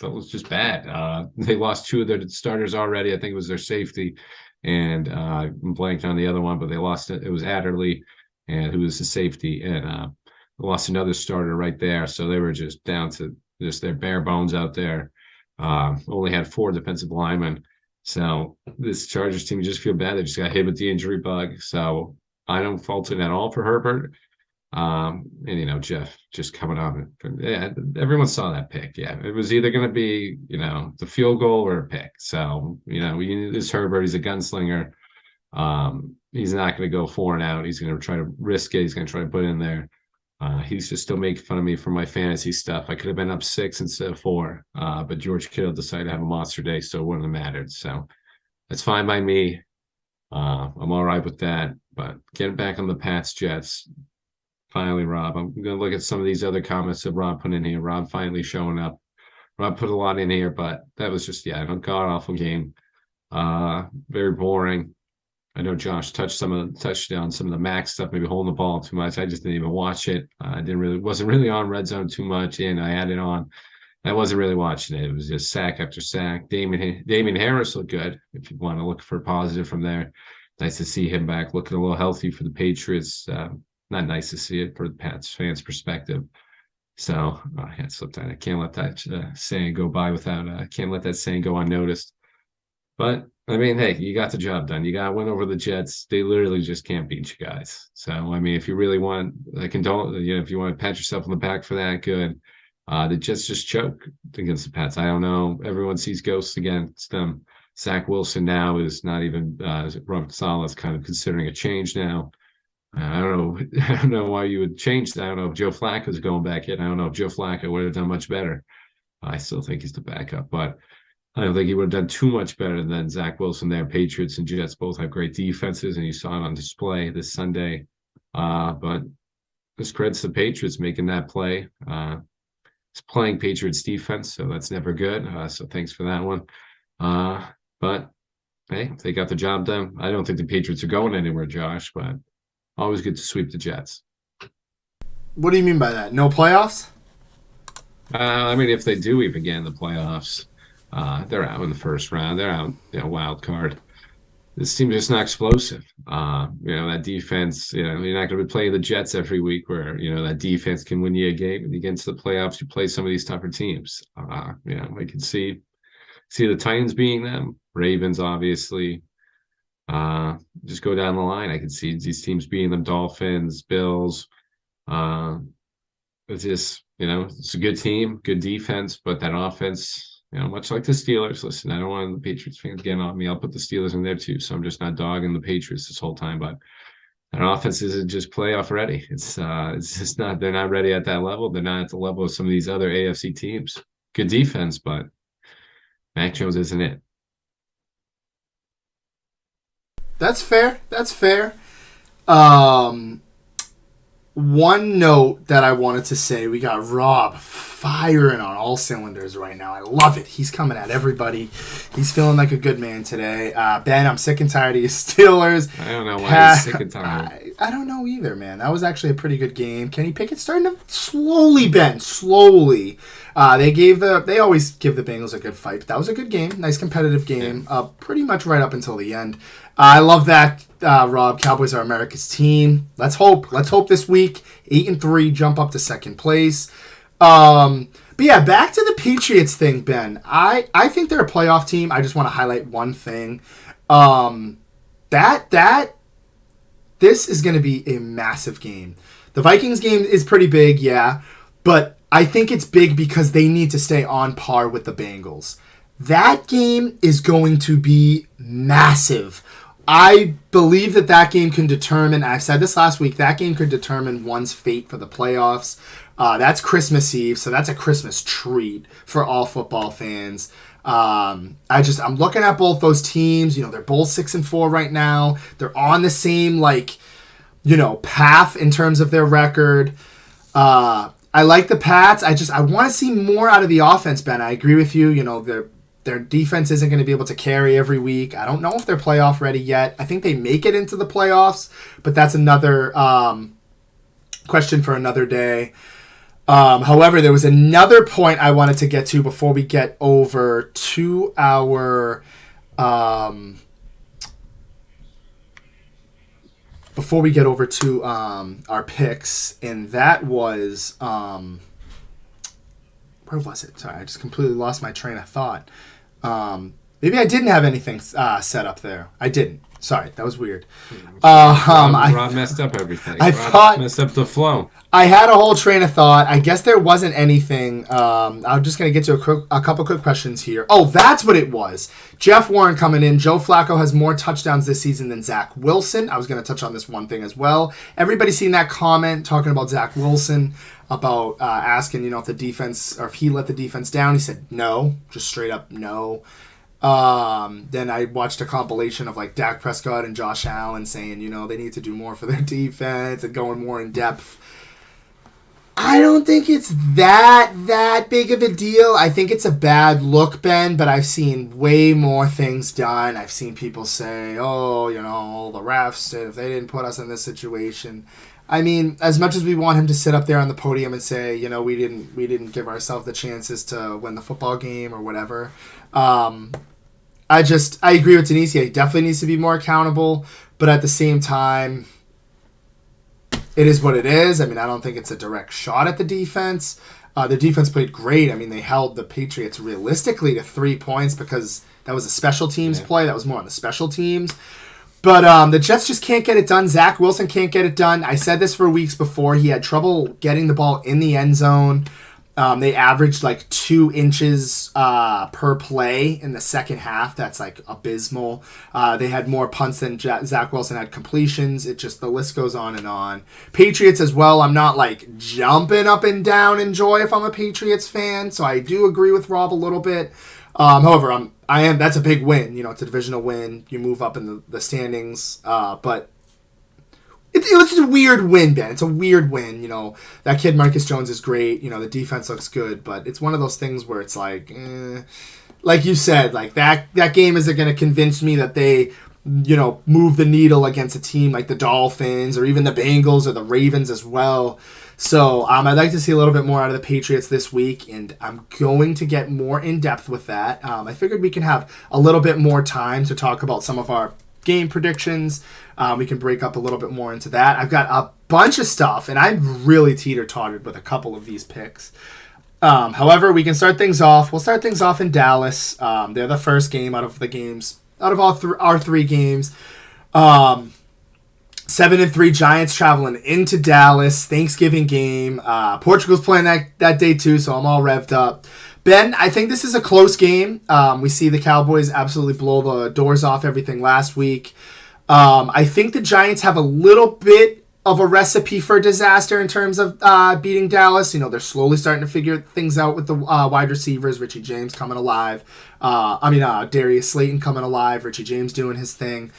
was just bad. They lost two of their starters already. I think it was their safety, and I'm blanked on the other one, but they lost it. It was Adderley, and who was the safety, and lost another starter right there. So they were just down to just their bare bones out there. Only had 4 defensive linemen. So this Chargers team, you just feel bad. They just got hit with the injury bug. So I don't fault it at all for Herbert. And Jeff just coming on. Yeah, everyone saw that pick. Yeah, it was either going to be the field goal or a pick. So this Herbert, he's a gunslinger. He's not going to go 4 and out. He's going to try to risk it. He's going to try to put it in there. He's just still making fun of me for my fantasy stuff. I could have been up 6 instead of 4, but George Kittle decided to have a monster day, so it wouldn't have mattered. So that's fine by me. I'm all right with that. But getting back on the Pats Jets, finally, Rob. I'm going to look at some of these other comments that Rob put in here. Rob finally showing up. Rob put a lot in here, but that was just a god-awful game. Very boring. I know Josh touched on some of the max stuff, maybe holding the ball too much. I just didn't even watch it. I wasn't really on red zone too much, and I had it on. I wasn't really watching it. It was just sack after sack. Damian Harris looked good. If you want to look for a positive from there, nice to see him back, looking a little healthy for the Patriots. Not nice to see it for the Pats fans' perspective. So I slipped on. I can't let that saying go by without. Can't let that saying go unnoticed. But I mean, hey, you got the job done. You got to win over the Jets. They literally just can't beat you guys. So, I mean, if you really want, if you want to pat yourself on the back for that, good. The Jets just choke against the Pats. I don't know. Everyone sees ghosts against them. Zach Wilson now is not even Robert Saleh's kind of considering a change now. I don't know. I don't know why you would change that. I don't know if Joe Flacco's going back in. I don't know if Joe Flacco would have done much better. I still think he's the backup, but I don't think he would have done too much better than Zach Wilson there. Patriots and Jets both have great defenses, and you saw it on display this Sunday. But this credits the Patriots making that play. It's playing Patriots defense, so that's never good. So thanks for that one. But, hey, they got the job done. I don't think the Patriots are going anywhere, Josh, but always good to sweep the Jets. What do you mean by that? No playoffs? I mean, if they do even get in the playoffs, they're out in the first round. They're out, wild card. This team is just not explosive. That defense, you're not going to be playing the Jets every week where, that defense can win you a game. And against the playoffs, you play some of these tougher teams. I can see the Titans being them. Ravens, obviously. Just go down the line. I can see these teams being them. Dolphins, Bills. It's just, it's a good team, good defense, but that offense, much like the Steelers. Listen, I don't want the Patriots fans getting on me. I'll put the Steelers in there too, so I'm just not dogging the Patriots this whole time. But that offense isn't just playoff ready. It's just not. They're not ready at that level. They're not at the level of some of these other AFC teams. Good defense, but Mac Jones isn't it. That's fair. One note that I wanted to say, we got Rob firing on all cylinders right now. I love it. He's coming at everybody. He's feeling like a good man today. Ben, I'm sick and tired of your Steelers. I don't know why he's sick and tired. I don't know either, man. That was actually a pretty good game. Kenny Pickett's starting to slowly, Ben, slowly. They always give the Bengals a good fight, but that was a good game. Nice competitive game. Pretty much right up until the end. I love that, Rob. Cowboys are America's team. Let's hope this week 8-3, jump up to second place. But yeah, back to the Patriots thing, Ben. I think they're a playoff team. I just want to highlight one thing. This is going to be a massive game. The Vikings game is pretty big, yeah, but I think it's big because they need to stay on par with the Bengals. That game is going to be massive. I believe that game can determine, I said this last week, that game could determine one's fate for the playoffs. That's Christmas Eve, so that's a Christmas treat for all football fans. I'm looking at both those teams. They're both 6-4 right now. They're on the same path in terms of their record. I like the Pats. I want to see more out of the offense, Ben. I agree with you. Their defense isn't going to be able to carry every week. I don't know if they're playoff ready yet. I think they make it into the playoffs, but that's another question for another day. However, there was another point I wanted to get to before we get over to our picks, and that was where was it? Sorry, I just completely lost my train of thought. Maybe I didn't have anything set up there. I didn't. Sorry, that was weird. Rob messed up everything. Rob messed up the flow. I had a whole train of thought. I guess there wasn't anything. I'm just going to get to a couple quick questions here. Oh, that's what it was. Jeff Warren coming in. Joe Flacco has more touchdowns this season than Zach Wilson. I was going to touch on this one thing as well. Everybody seen that comment talking about Zach Wilson, about asking, if the defense, or if he let the defense down. He said no, just straight up no. Then I watched a compilation of Dak Prescott and Josh Allen saying, they need to do more for their defense and going more in depth. I don't think it's that big of a deal. I think it's a bad look, Ben, but I've seen way more things done. I've seen people say, the refs, if they didn't put us in this situation. I mean, as much as we want him to sit up there on the podium and say, we didn't give ourselves the chances to win the football game or whatever. I agree with Denise. He definitely needs to be more accountable, but at the same time, it is what it is. I mean, I don't think it's a direct shot at the defense. The defense played great. I mean, they held the Patriots realistically to 3 points because that was a special teams play. That was more on the special teams. But the Jets just can't get it done. Zach Wilson can't get it done. I said this for weeks before. He had trouble getting the ball in the end zone. They averaged 2 inches per play in the second half. That's abysmal. They had more punts than Zach Wilson had completions. The list goes on and on. Patriots as well. I'm not jumping up and down in joy if I'm a Patriots fan. So I do agree with Rob a little bit. However, that's a big win. It's a divisional win. You move up in the standings. But it was a weird win, Ben. It's a weird win. That kid Marcus Jones is great. The defense looks good, but it's one of those things where it's like you said, that game isn't going to convince me that they, move the needle against a team like the Dolphins or even the Bengals or the Ravens as well. So I'd like to see a little bit more out of the Patriots this week, and I'm going to get more in depth with that. I figured we can have a little bit more time to talk about some of our game predictions. We can break up a little bit more into that. I've got a bunch of stuff, and I'm really teeter-tottered with a couple of these picks. However, we can start things off. We'll start things off in Dallas. They're the first game out of all our 3 games. 7-3 Giants traveling into Dallas. Thanksgiving game. Portugal's playing that day too, so I'm all revved up. Ben, I think this is a close game. We see the Cowboys absolutely blow the doors off everything last week. I think the Giants have a little bit of a recipe for disaster in terms of beating Dallas. They're slowly starting to figure things out with the wide receivers. Richie James coming alive. Darius Slayton coming alive. Richie James doing his thing.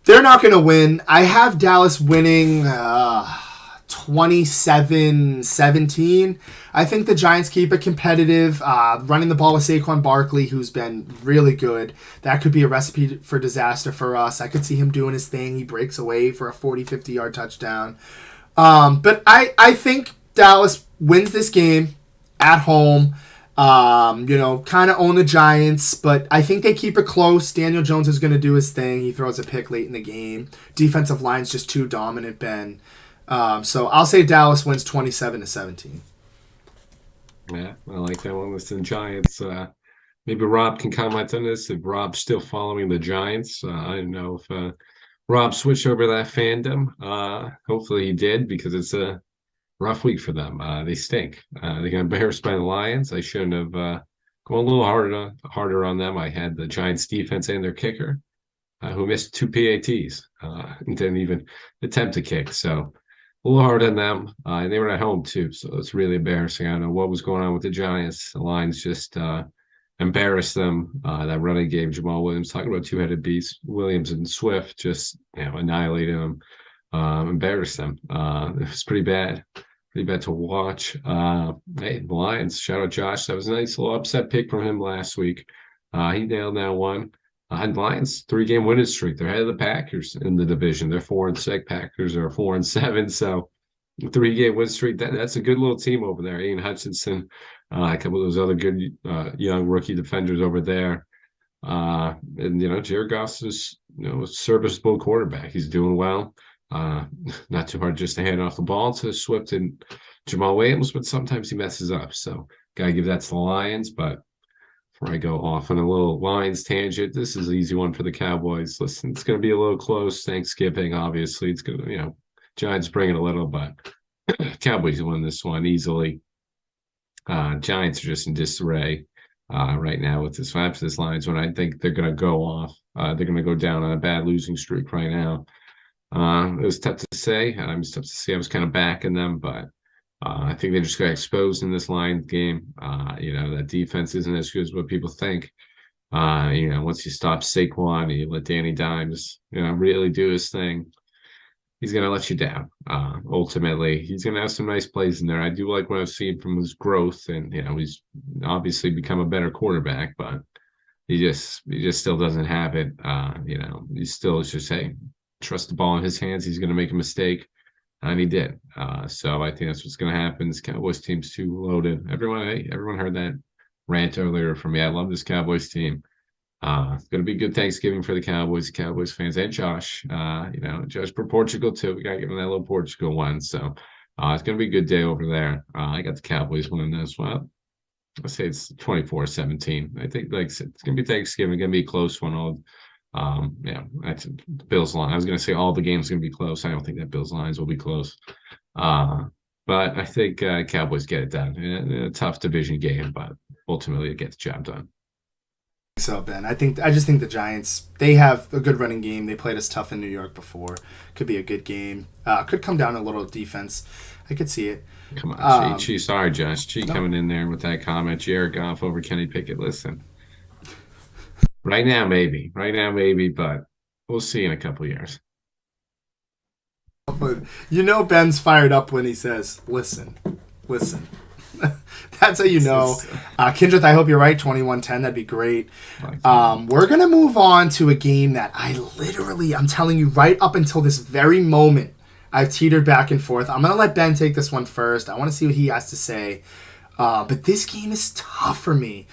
They're not going to win. I have Dallas winning 27-17. I think the Giants keep it competitive. Running the ball with Saquon Barkley, who's been really good. That could be a recipe for disaster for us. I could see him doing his thing. He breaks away for a 40, 50-yard touchdown. But I think Dallas wins this game at home. Kind of own the Giants, but I think they keep it close. Daniel Jones is going to do his thing. He throws a pick late in the game. Defensive line's just too dominant, Ben. So I'll say Dallas wins 27-17. Yeah, I like that one with the Giants. Maybe Rob can comment on this if Rob's still following the Giants. I don't know if Rob switched over that fandom. Hopefully he did, because it's a rough week for them. They stink. They got embarrassed by the Lions. I shouldn't have Going a little harder on them. I had the Giants defense and their kicker, who missed two PATs and didn't even attempt to kick. So a little hard on them. And they were at home too, so it's really embarrassing. I don't know what was going on with the Giants. The Lions just embarrassed them. That running game, Jamal Williams, talking about two-headed beasts. Williams and Swift just annihilated them, embarrassed them. It was pretty bad to watch. Hey, the Lions, shout out Josh. That was a nice little upset pick from him last week. He nailed that one. Lions 3-game winning streak. They're ahead of the Packers in the division. They're 4-6. Packers are 4-7. So 3-game win streak. That's a good little team over there. Ian Hutchinson, a couple of those other good young rookie defenders over there. And Jared Goff is a serviceable quarterback. He's doing well. Not too hard just to hand off the ball to Swift and Jamal Williams, but sometimes he messes up. So gotta give that to the Lions. But before I go off on a little Lions tangent, this is an easy one for the Cowboys. Listen, it's going to be a little close. Thanksgiving, obviously, it's going to, Giants bring it a little, but Cowboys win this one easily. Giants are just in disarray right now with this Lions one. I think they're going to go off. They're going to go down on a bad losing streak right now. It was tough to say. I was kind of backing them, but I think they just got exposed in this Lions game. That defense isn't as good as what people think. Once you stop Saquon, you let Danny Dimes, really do his thing, he's going to let you down. Ultimately, he's going to have some nice plays in there. I do like what I've seen from his growth, and he's obviously become a better quarterback, but he just still doesn't have it. He still is just trust the ball in his hands. He's going to make a mistake. And he did. So I think that's what's going to happen. This Cowboys team's too loaded. Everyone heard that rant earlier from me. I love this Cowboys team. It's going to be a good Thanksgiving for the Cowboys fans, and Josh. Josh for Portugal too. We got to give him that little Portugal one. So it's going to be a good day over there. I got the Cowboys winning this one. I'll say it's 24-17. I think, like I said, it's going to be Thanksgiving. Going to be a close one. That's the Bills line. I was going to say all the games are going to be close. I don't think that Bills lines will be close. But I think Cowboys get it done in a tough division game, but ultimately it gets the job done. So, Ben, I just think the Giants, they have a good running game. They played us tough in New York before. Could be a good game. Could come down a little defense. I could see it. Come on, Chi. Sorry, Josh. Chi coming in there with that comment. Jared Goff over Kenny Pickett. Listen. Right now, maybe, but we'll see in a couple of years. Ben's fired up when he says, listen. That's how you know. Kindred, I hope you're right, 21-10. That'd be great. We're going to move on to a game that I'm telling you, right up until this very moment, I've teetered back and forth. I'm going to let Ben take this one first. I want to see what he has to say. But this game is tough for me.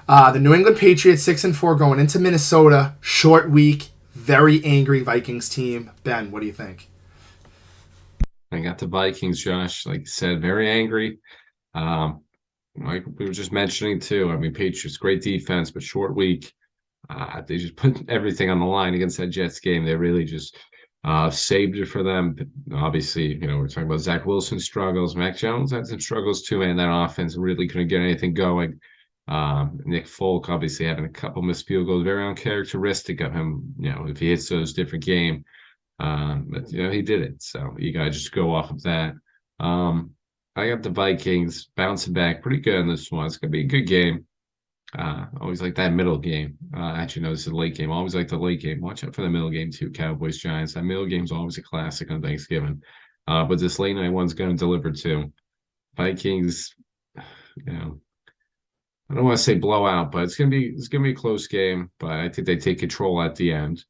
The New England Patriots 6-4 going into Minnesota. Short week. Very angry Vikings team. Ben, what do you think? I got the Vikings, Josh. Like you said, very angry. Like we were just mentioning too. I mean, Patriots, great defense, but short week. They just put everything on the line against that Jets game. They really just saved it for them. Obviously, we're talking about Zach Wilson struggles. Mac Jones had some struggles too, man. That offense really couldn't get anything going. Nick Folk obviously having a couple missed field goals, very uncharacteristic of him. If he hits those, different game. But he did it. So you gotta just go off of that. I got the Vikings bouncing back pretty good in this one. It's gonna be a good game. Always like that middle game. Actually, no, this is a late game. Always like the late game. Watch out for the middle game too. Cowboys Giants. That middle game's always a classic on Thanksgiving. But this late night one's gonna deliver too. Vikings. I don't want to say blowout, but it's gonna be a close game. But I think they take control at the end.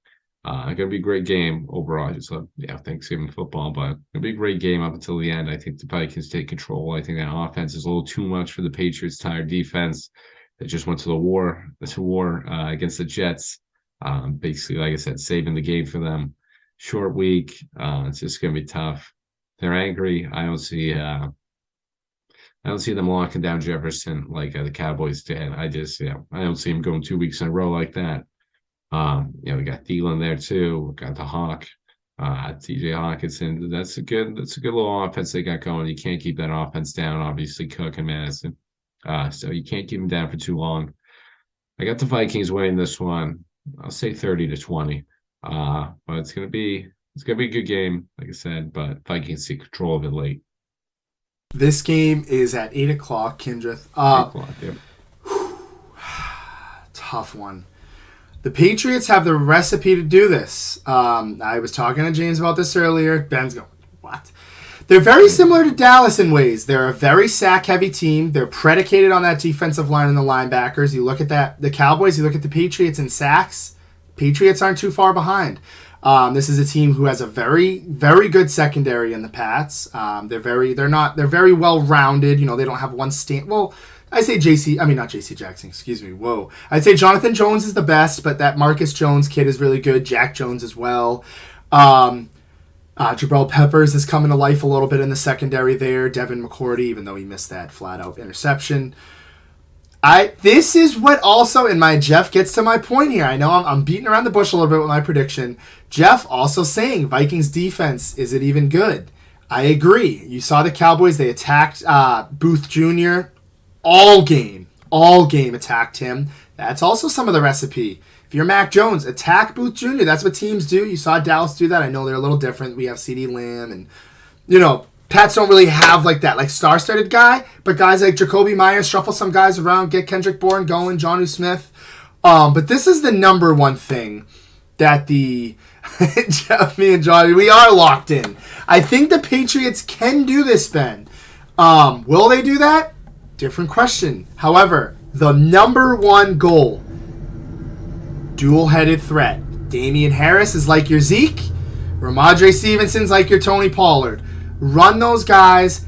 It's gonna be a great game overall. I just love Thanksgiving football, but it'll be a great game up until the end. I think the Vikings take control. I think that offense is a little too much for the Patriots' tired defense. They just went to war against the Jets. Basically, like I said, saving the game for them. Short week. It's just gonna be tough. They're angry. I don't see them locking down Jefferson like the Cowboys did. I don't see him going 2 weeks in a row like that. We got Thielen there too. We got the Hawk, TJ Hawkinson. That's a good little offense they got going. You can't keep that offense down. Obviously, Cook and Madison. So you can't keep them down for too long. I got the Vikings winning this one. I'll say 30-20. But it's gonna be a good game, like I said, but Vikings take control of it late. This game is at 8 o'clock, Kindreth. 8 o'clock, yeah. Tough one. The Patriots have the recipe to do this. I was talking to James about this earlier. Ben's going, what? They're very similar to Dallas in ways. They're a very sack-heavy team. They're predicated on that defensive line and the linebackers. You look at the Cowboys, you look at the Patriots in sacks. Patriots aren't too far behind. This is a team who has a very, very good secondary in the Pats. They're very well rounded. They don't have one stand. Well, I say not JC Jackson, excuse me. Whoa. I'd say Jonathan Jones is the best, but that Marcus Jones kid is really good. Jack Jones as well. Jabril Peppers is coming to life a little bit in the secondary there. Devin McCourty, even though he missed that flat-out interception. This is what also, and my Jeff gets to my point here. I know I'm beating around the bush a little bit with my prediction. Jeff also saying Vikings defense, is it even good? I agree. You saw the Cowboys, they attacked Booth Jr. all game attacked him. That's also some of the recipe. If you're Mac Jones, attack Booth Jr. That's what teams do. You saw Dallas do that. I know they're a little different. We have CeeDee Lamb and, Pats don't really have like that, like star-studded guy, but guys like Jacoby Myers, shuffle some guys around, get Kendrick Bourne going, Jonnu Smith. But this is the number one thing that Jeff, me and Johnny, we are locked in. I think the Patriots can do this, Ben. Will they do that? Different question. However, the number one goal, dual-headed threat. Damian Harris is like your Zeke. Ramondre Stevenson's like your Tony Pollard. Run those guys,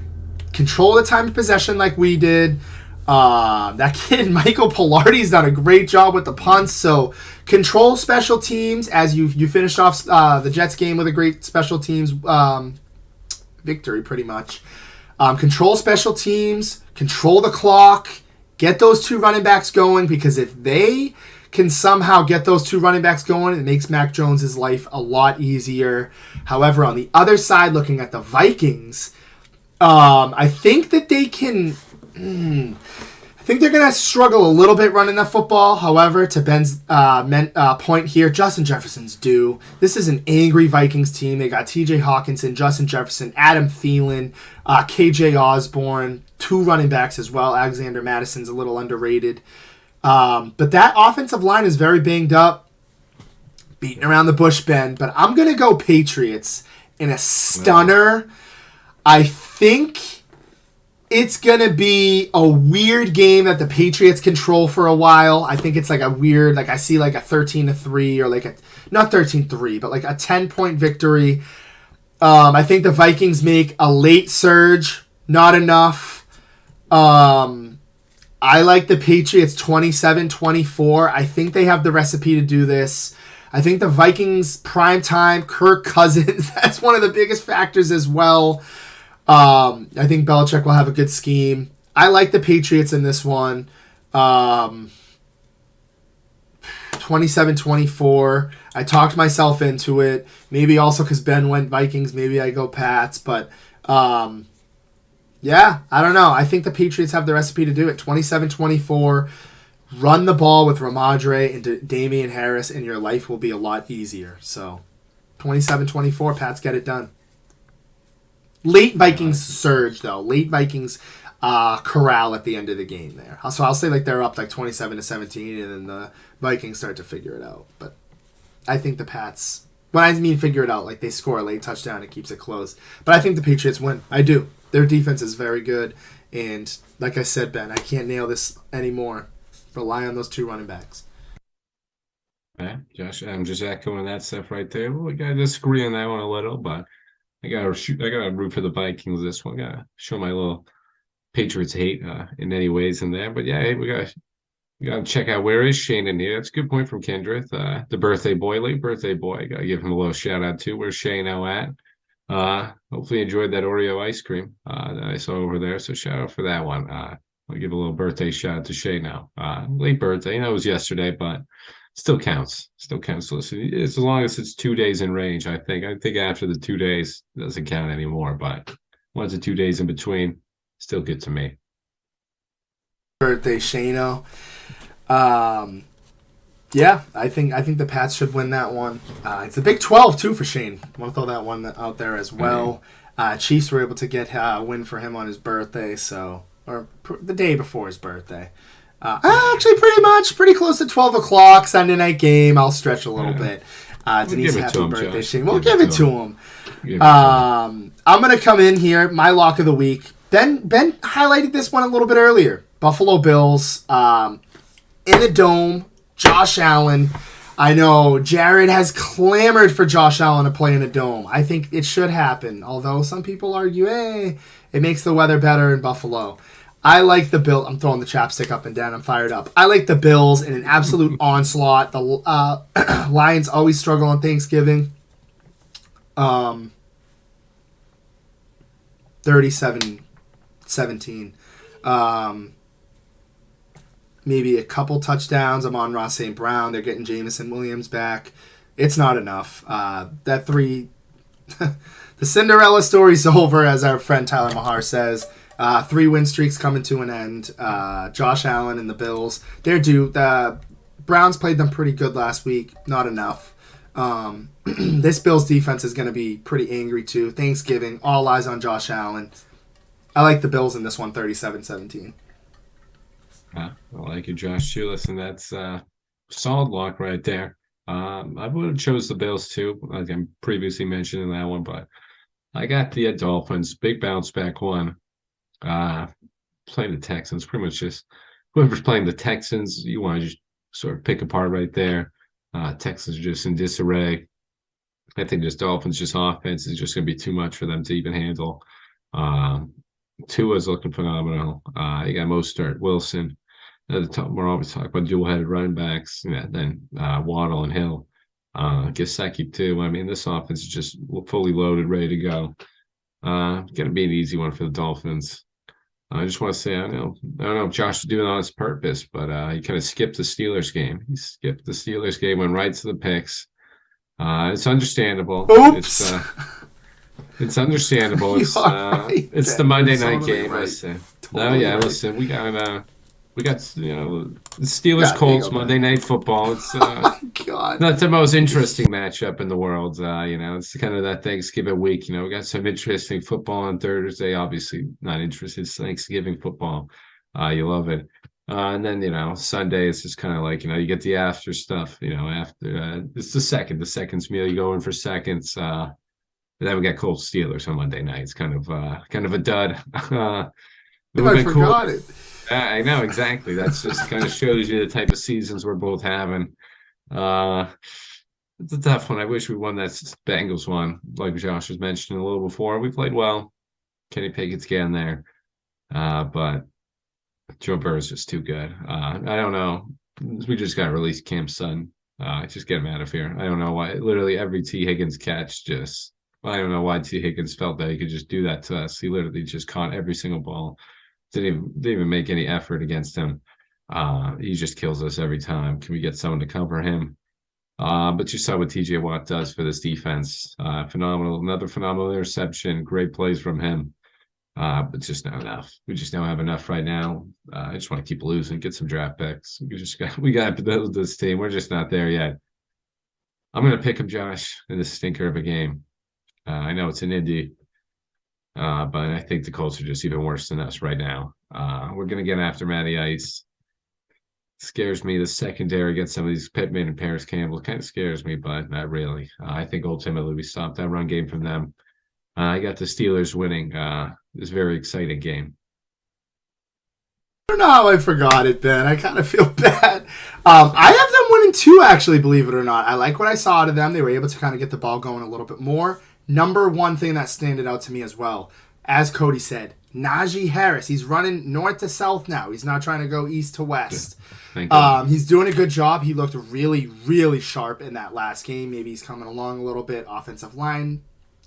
control the time of possession like we did. That kid, Michael Pilardi's done a great job with the punts. So control special teams as you finished off the Jets game with a great special teams victory, pretty much. Control special teams, control the clock, get those two running backs going, because if they can somehow get those two running backs going, it makes Mac Jones' life a lot easier. However, on the other side, looking at the Vikings, I think that they can... I think they're going to struggle a little bit running the football. However, to Ben's point here, Justin Jefferson's due. This is an angry Vikings team. They got TJ Hawkinson, Justin Jefferson, Adam Thielen, KJ Osborne, two running backs as well. Alexander Madison's a little underrated. But that offensive line is very banged up. Beating around the bush, Ben. But I'm going to go Patriots in a stunner. I think it's going to be a weird game that the Patriots control for a while. I think it's like a weird, like I see like a 13-3 or like a, not 13-3, but like a 10-point victory. I think the Vikings make a late surge. Not enough. I like the Patriots 27-24. I think they have the recipe to do this. I think the Vikings prime time, Kirk Cousins, that's one of the biggest factors as well. I think Belichick will have a good scheme. I like the Patriots in this one. 27-24. I talked myself into it. Maybe also because Ben went Vikings. Maybe I go Pats. But yeah, I don't know. I think the Patriots have the recipe to do it. 27-24. Run the ball with Ramondre and Damian Harris, and your life will be a lot easier. So 27-24, Pats get it done. Late Vikings surge, though. Late Vikings corral at the end of the game there. So I'll say like they're up like 27-17, and then the Vikings start to figure it out. But I think the Pats, when I mean figure it out, like they score a late touchdown, it keeps it close. But I think the Patriots win. I do. Their defense is very good. And like I said, Ben, I can't nail this anymore. Rely on those two running backs. Yeah, Josh, I'm just echoing that stuff right there. Well, we got to disagree on that one a little, but I got to root for the Vikings this one. Got to show my little Patriots hate in any ways in there. But yeah, hey, we got to check out, where is Shane in here? That's a good point from Kendrick. The birthday boy, late birthday boy. Got to give him a little shout out too. Where's Shane now at? Hopefully enjoyed that Oreo ice cream that I saw over there. So shout out for that one. I'll give a little birthday shout out to Shay now. Late birthday. It was yesterday, but still counts. Still counts. Listen, as long as it's 2 days in range, I think. I think after the 2 days, it doesn't count anymore. But 1 to 2 days in between, still good to me. Birthday, Shano. Um, yeah, I think the Pats should win that one. It's the Big 12 too for Shane. I want to throw that one out there as well. Chiefs were able to get a win for him on his birthday, the day before his birthday. Actually, pretty close to 12 o'clock Sunday night game. I'll stretch a little bit. Denise, happy birthday, Shane. We'll give it to him. I'm gonna come in here. My lock of the week. Ben highlighted this one a little bit earlier. Buffalo Bills in the dome. Josh Allen. I know Jared has clamored for Josh Allen to play in a dome. I think it should happen, although some people argue, hey, it makes the weather better in Buffalo. I like the Bills. I'm throwing the chapstick up and down. I'm fired up. I like the Bills in an absolute onslaught. The Lions always struggle on Thanksgiving. 37-17. Maybe a couple touchdowns. Amon-Ra St. Brown. They're getting Jamison Williams back. It's not enough. The Cinderella story's over, as our friend Tyler Mahar says. 3 win streaks coming to an end. Josh Allen and the Bills. They're due. The Browns played them pretty good last week. Not enough. This Bills defense is going to be pretty angry too. Thanksgiving. All eyes on Josh Allen. I like the Bills in this one, 37-17. I like you, Josh, too. Listen, that's solid lock right there. I would have chose the Bills too, like I previously mentioned in that one, but I got the Dolphins. Big bounce back one. Playing the Texans, pretty much just whoever's playing the Texans, you want to just sort of pick apart right there. Texans are just in disarray. I think this Dolphins just offense is just going to be too much for them to even handle. Tua's looking phenomenal. You got Mostert, Wilson. We're always talking about dual-headed running backs. Yeah, then Waddle and Hill. Gesicki too. I mean, this offense is just fully loaded, ready to go. Going to be an easy one for the Dolphins. I just want to say, I don't know if Josh is doing it on his purpose, but he kind of skipped the Steelers game. He skipped the Steelers game, went right to the picks. It's understandable. Oops. It's understandable. It's it's the Monday night game. Right. Listen. Totally listen, we got the Steelers Colts Monday Night Football. It's God. Not the most interesting matchup in the world. It's kind of that Thanksgiving week. We got some interesting football on Thursday. Obviously, not interested. It's Thanksgiving football. You love it. And then, Sunday is just kind of like, you get the after stuff, after it's the second's meal. You go in for seconds. And then we got Colts Steelers on Monday night. It's kind of a dud. I forgot it. I know, exactly. That's just kind of shows you the type of seasons we're both having. It's a tough one. I wish we won that Bengals one, like Josh was mentioning a little before. We played well. Kenny Pickett's getting there. But Joe Burrow's just too good. I don't know. We just got released Cam Sutton. Just get him out of here. I don't know why. Literally every T. Higgins catch I don't know why T. Higgins felt that he could just do that to us. He literally just caught every single ball. Didn't even make any effort against him. He just kills us every time. Can we get someone to cover him? But you saw what TJ Watt does for this defense. Phenomenal. Another phenomenal interception. Great plays from him. But just not enough. We just don't have enough right now. I just want to keep losing, get some draft picks. We got to build this team. We're just not there yet. I'm going to pick him, Josh, in this stinker of a game. I know it's an Indy. But I think the Colts are just even worse than us right now. We're going to get after Matty Ice. Scares me. The secondary against some of these Pittman and Paris Campbell kind of scares me, but not really. I think ultimately we stopped that run game from them. I got the Steelers winning this very exciting game. I don't know how I forgot it, Ben. I kind of feel bad. I have them winning too, actually, believe it or not. I like what I saw out of them. They were able to kind of get the ball going a little bit more. Number one thing that standed out to me as well, as Cody said, Najee Harris. He's running north to south now. He's not trying to go east to west. He's doing a good job. He looked really, really sharp in that last game. Maybe he's coming along a little bit. Offensive line,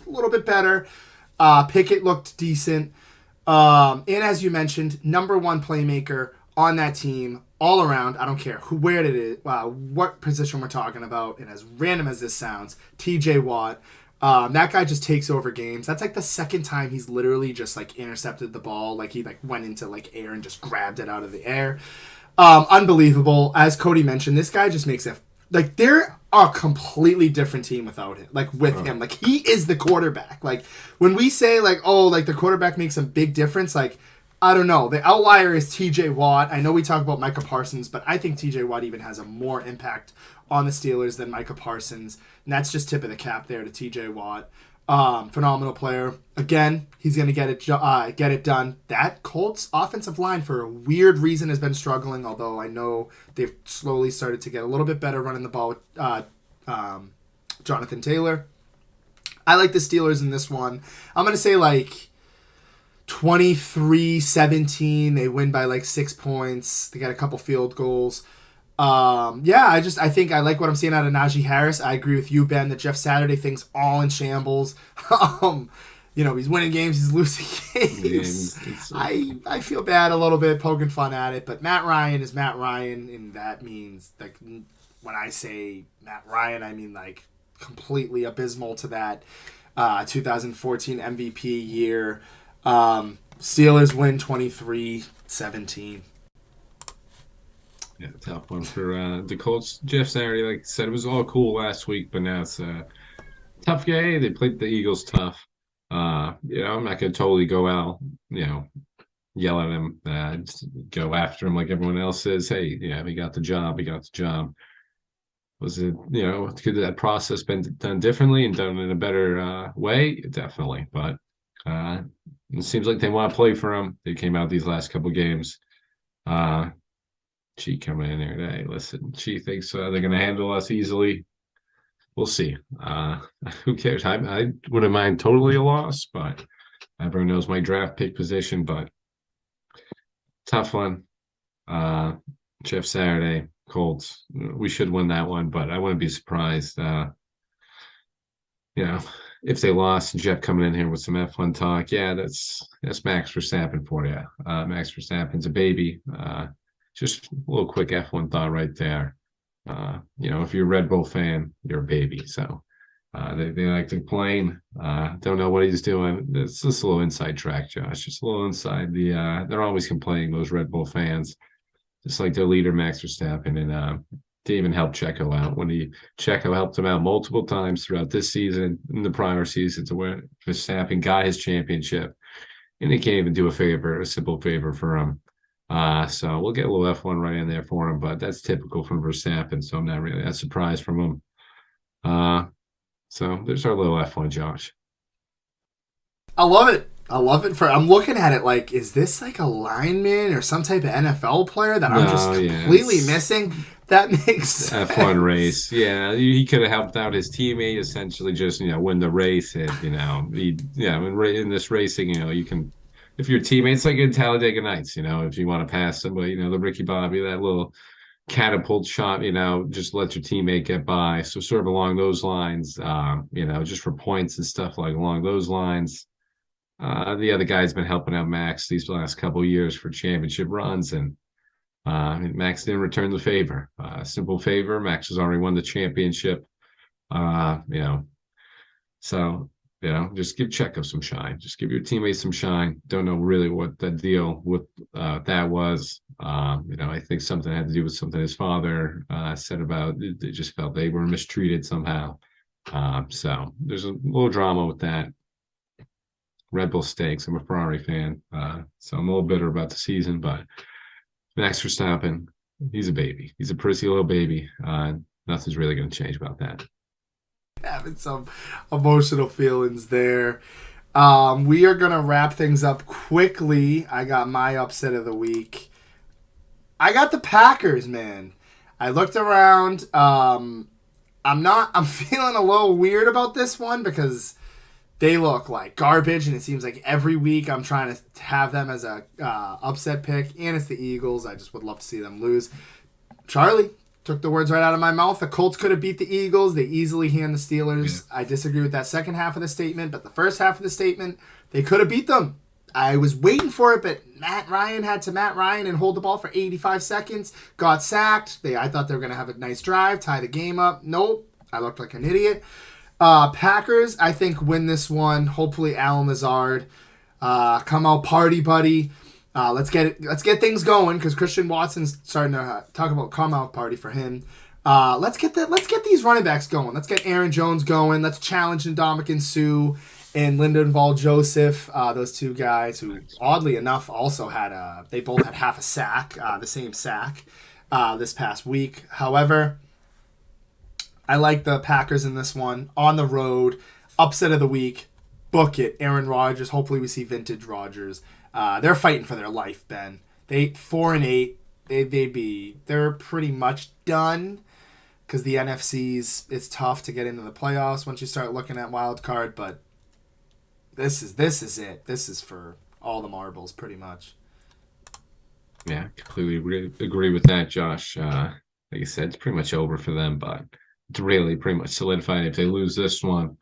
a little bit better. Pickett looked decent. And as you mentioned, number one playmaker on that team all around. I don't care where it is, what position we're talking about. And as random as this sounds, TJ Watt. That guy just takes over games. That's like the second time he's literally just like intercepted the ball. Like he like went into like air and just grabbed it out of the air. Unbelievable. As Cody mentioned, this guy just makes it like they're a completely different team without him. Like with him, like he is the quarterback. Like when we say like, oh, like the quarterback makes a big difference. Like I don't know. The outlier is T.J. Watt. I know we talk about Micah Parsons, but I think T.J. Watt even has a more impact on the Steelers than Micah Parsons, and that's just tip of the cap there to T.J. Watt. Phenomenal player. Again, he's going to get it done. That Colts offensive line, for a weird reason, has been struggling, although I know they've slowly started to get a little bit better running the ball with Jonathan Taylor. I like the Steelers in this one. I'm going to say like 23-17. They win by like 6 points. They got a couple field goals. I think I like what I'm seeing out of Najee Harris. I agree with you, Ben, that Jeff Saturday thing's all in shambles. He's winning games, he's losing games. I feel bad a little bit poking fun at it, but Matt Ryan is Matt Ryan, and that means like when I say Matt Ryan, I mean like completely abysmal to that 2014 MVP year. Steelers win 23-17. Yeah, tough one for the Colts. Jeff Saturday, like I said, it was all cool last week, but now it's a tough game. They played the Eagles tough. I'm not going to totally go out, yell at him, go after him like everyone else says. Hey, yeah, he got the job. Was it, could that process been done differently and done in a better way? Definitely. But it seems like they want to play for him. They came out these last couple games. She coming in there today. Listen, she thinks they're going to handle us easily. We'll see. Who cares? I wouldn't mind totally a loss, but everyone knows my draft pick position. But tough one. Jeff Saturday, Colts. We should win that one, but I wouldn't be surprised. If they lost, Jeff coming in here with some F1 talk. Yeah, that's Max Verstappen for you. Max Verstappen's a baby. Just a little quick F1 thought right there. If you're a Red Bull fan, you're a baby. So they like to complain. Don't know what he's doing. It's just a little inside track, Josh. Just a little inside they're always complaining, those Red Bull fans. Just like their leader, Max Verstappen. And to even help Checo out. Checo helped him out multiple times throughout this season, in the prior season, to where Verstappen got his championship. And he can't even do a simple favor for him. So we'll get a little F1 right in there for him, but that's typical from Verstappen, so I'm not really that surprised from him. So there's our little F1, Josh. I love it. I'm looking at it like, is this like a lineman or some type of NFL player that I'm just completely missing? That makes sense. F1 race. Yeah, he could have helped out his teammate, essentially just, win the race. And, in this racing, you can, if your teammates like in Talladega Nights, if you want to pass somebody, the Ricky Bobby, that little catapult shot, just let your teammate get by. So sort of along those lines, just for points and stuff like along those lines. The other guy's been helping out Max these last couple of years for championship runs, and Max didn't return the favor. Simple favor. Max has already won the championship. So just give Checo some shine. Just give your teammates some shine. Don't know really what the deal with that was. I think something had to do with something his father said about it. They just felt they were mistreated somehow. So there's a little drama with that. Red Bull stinks. I'm a Ferrari fan, so I'm a little bitter about the season. But Max Verstappen, he's a baby. He's a prissy little baby. Nothing's really going to change about that. Having some emotional feelings there. We are going to wrap things up quickly. I got my upset of the week. I got the Packers, man. I looked around. I'm feeling a little weird about this one because they look like garbage, and it seems like every week I'm trying to have them as a upset pick, and it's the Eagles. I just would love to see them lose. Charlie took the words right out of my mouth. The Colts could have beat the Eagles. They easily hand the Steelers. Yeah. I disagree with that second half of the statement, but the first half of the statement, they could have beat them. I was waiting for it, but Matt Ryan had to Matt Ryan and hold the ball for 85 seconds. Got sacked. I thought they were going to have a nice drive, tie the game up. Nope. I looked like an idiot. Packers, I think, win this one. Hopefully, Alan Lazard come out party buddy. Let's get things going because Christian Watson's starting to talk about come out party for him. Let's get these running backs going. Let's get Aaron Jones going. Let's challenge Ndamukong Suh and Lindenval Joseph. Those two guys who, oddly enough, also they both had half a sack, the same sack, this past week. However, I like the Packers in this one on the road. Upset of the week. Book it, Aaron Rodgers. Hopefully, we see vintage Rodgers. They're fighting for their life, Ben. They 4-8. They're pretty much done because the NFC's it's tough to get into the playoffs once you start looking at wild card. But this is it. This is for all the marbles, pretty much. Yeah, completely agree with that, Josh. Like I said, it's pretty much over for them, but it's really pretty much solidified if they lose this one.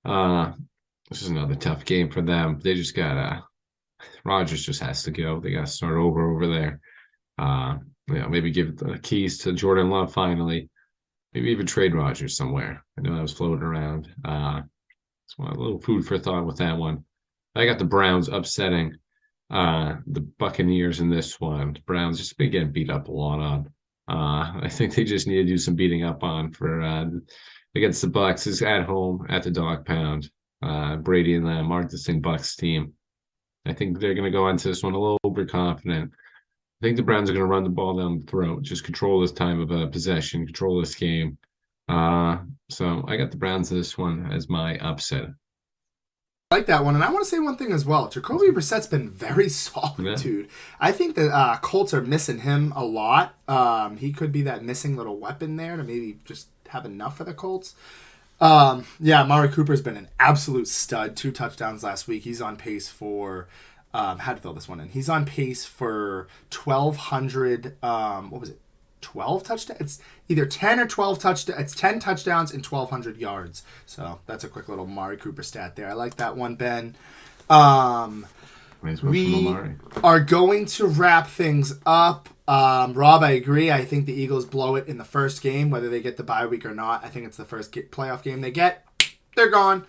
This is another tough game for them. They just got Rodgers just has to go. They got to start over there. Maybe give the keys to Jordan Love finally. Maybe even trade Rodgers somewhere. I know that was floating around. It's a little food for thought with that one. I got the Browns upsetting the Buccaneers in this one. The Browns just been getting beat up a lot on. I think they just need to do some beating up on for against the Bucs. Is at home at the Dog Pound. Brady and the Mark this thing Bucs team. I think they're going to go into this one a little overconfident. I think the Browns are going to run the ball down the throat, just control this time of possession, control this game. So I got the Browns this one as my upset. I like that one, and I want to say one thing as well. Jacoby Brissett's been very solid, dude. I think the Colts are missing him a lot. He could be that missing little weapon there to maybe just have enough for the Colts. Amari Cooper's been an absolute stud. 2 touchdowns last week. He's on pace for how to fill this one in. He's on pace for 1,200. What was it? 12 touchdowns. It's either 10 or 12 touchdowns. It's 10 touchdowns and 1,200 yards. So that's a quick little Amari Cooper stat there. I like that one, Ben. We are going to wrap things up. Rob, I agree. I think the Eagles blow it in the first game, whether they get the bye week or not. I think it's the first playoff game they get. They're gone.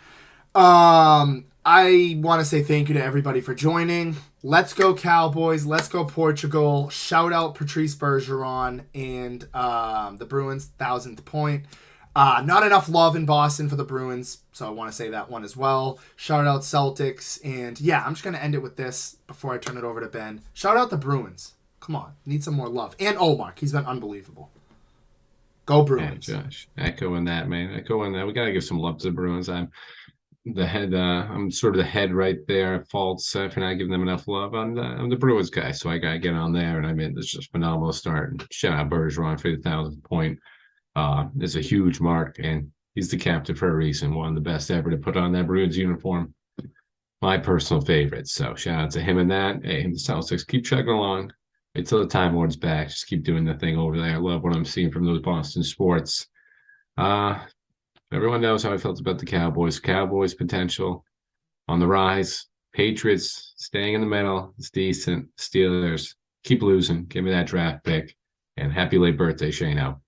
I want to say thank you to everybody for joining. Let's go Cowboys. Let's go Portugal. Shout out Patrice Bergeron and the Bruins' 1,000th point. Not enough love in Boston for the Bruins, so I want to say that one as well. Shout out Celtics. And yeah, I'm just going to end it with this before I turn it over to Ben. Shout out the Bruins. Come on. Need some more love. And Olmark. He's been unbelievable. Go Bruins. Yeah, Josh. Echoing that, man. Echoing that. We got to give some love to the Bruins. I'm sort of the head right there. Faults for not giving them enough love. I'm the Bruins guy, so I got to get on there. And I mean, it's just a phenomenal start. And shout out Bergeron for the 1,000th point. It's a huge mark, and he's the captain for a reason. One of the best ever to put on that Bruins uniform. My personal favorite. So shout out to him and that. Hey, the Celtics keep chugging along. Wait till the Time Lord's back. Just keep doing the thing over there. I love what I'm seeing from those Boston sports. Everyone knows how I felt about the Cowboys. Cowboys potential on the rise. Patriots staying in the middle. It's decent. Steelers keep losing. Give me that draft pick. And happy late birthday, Shane-O.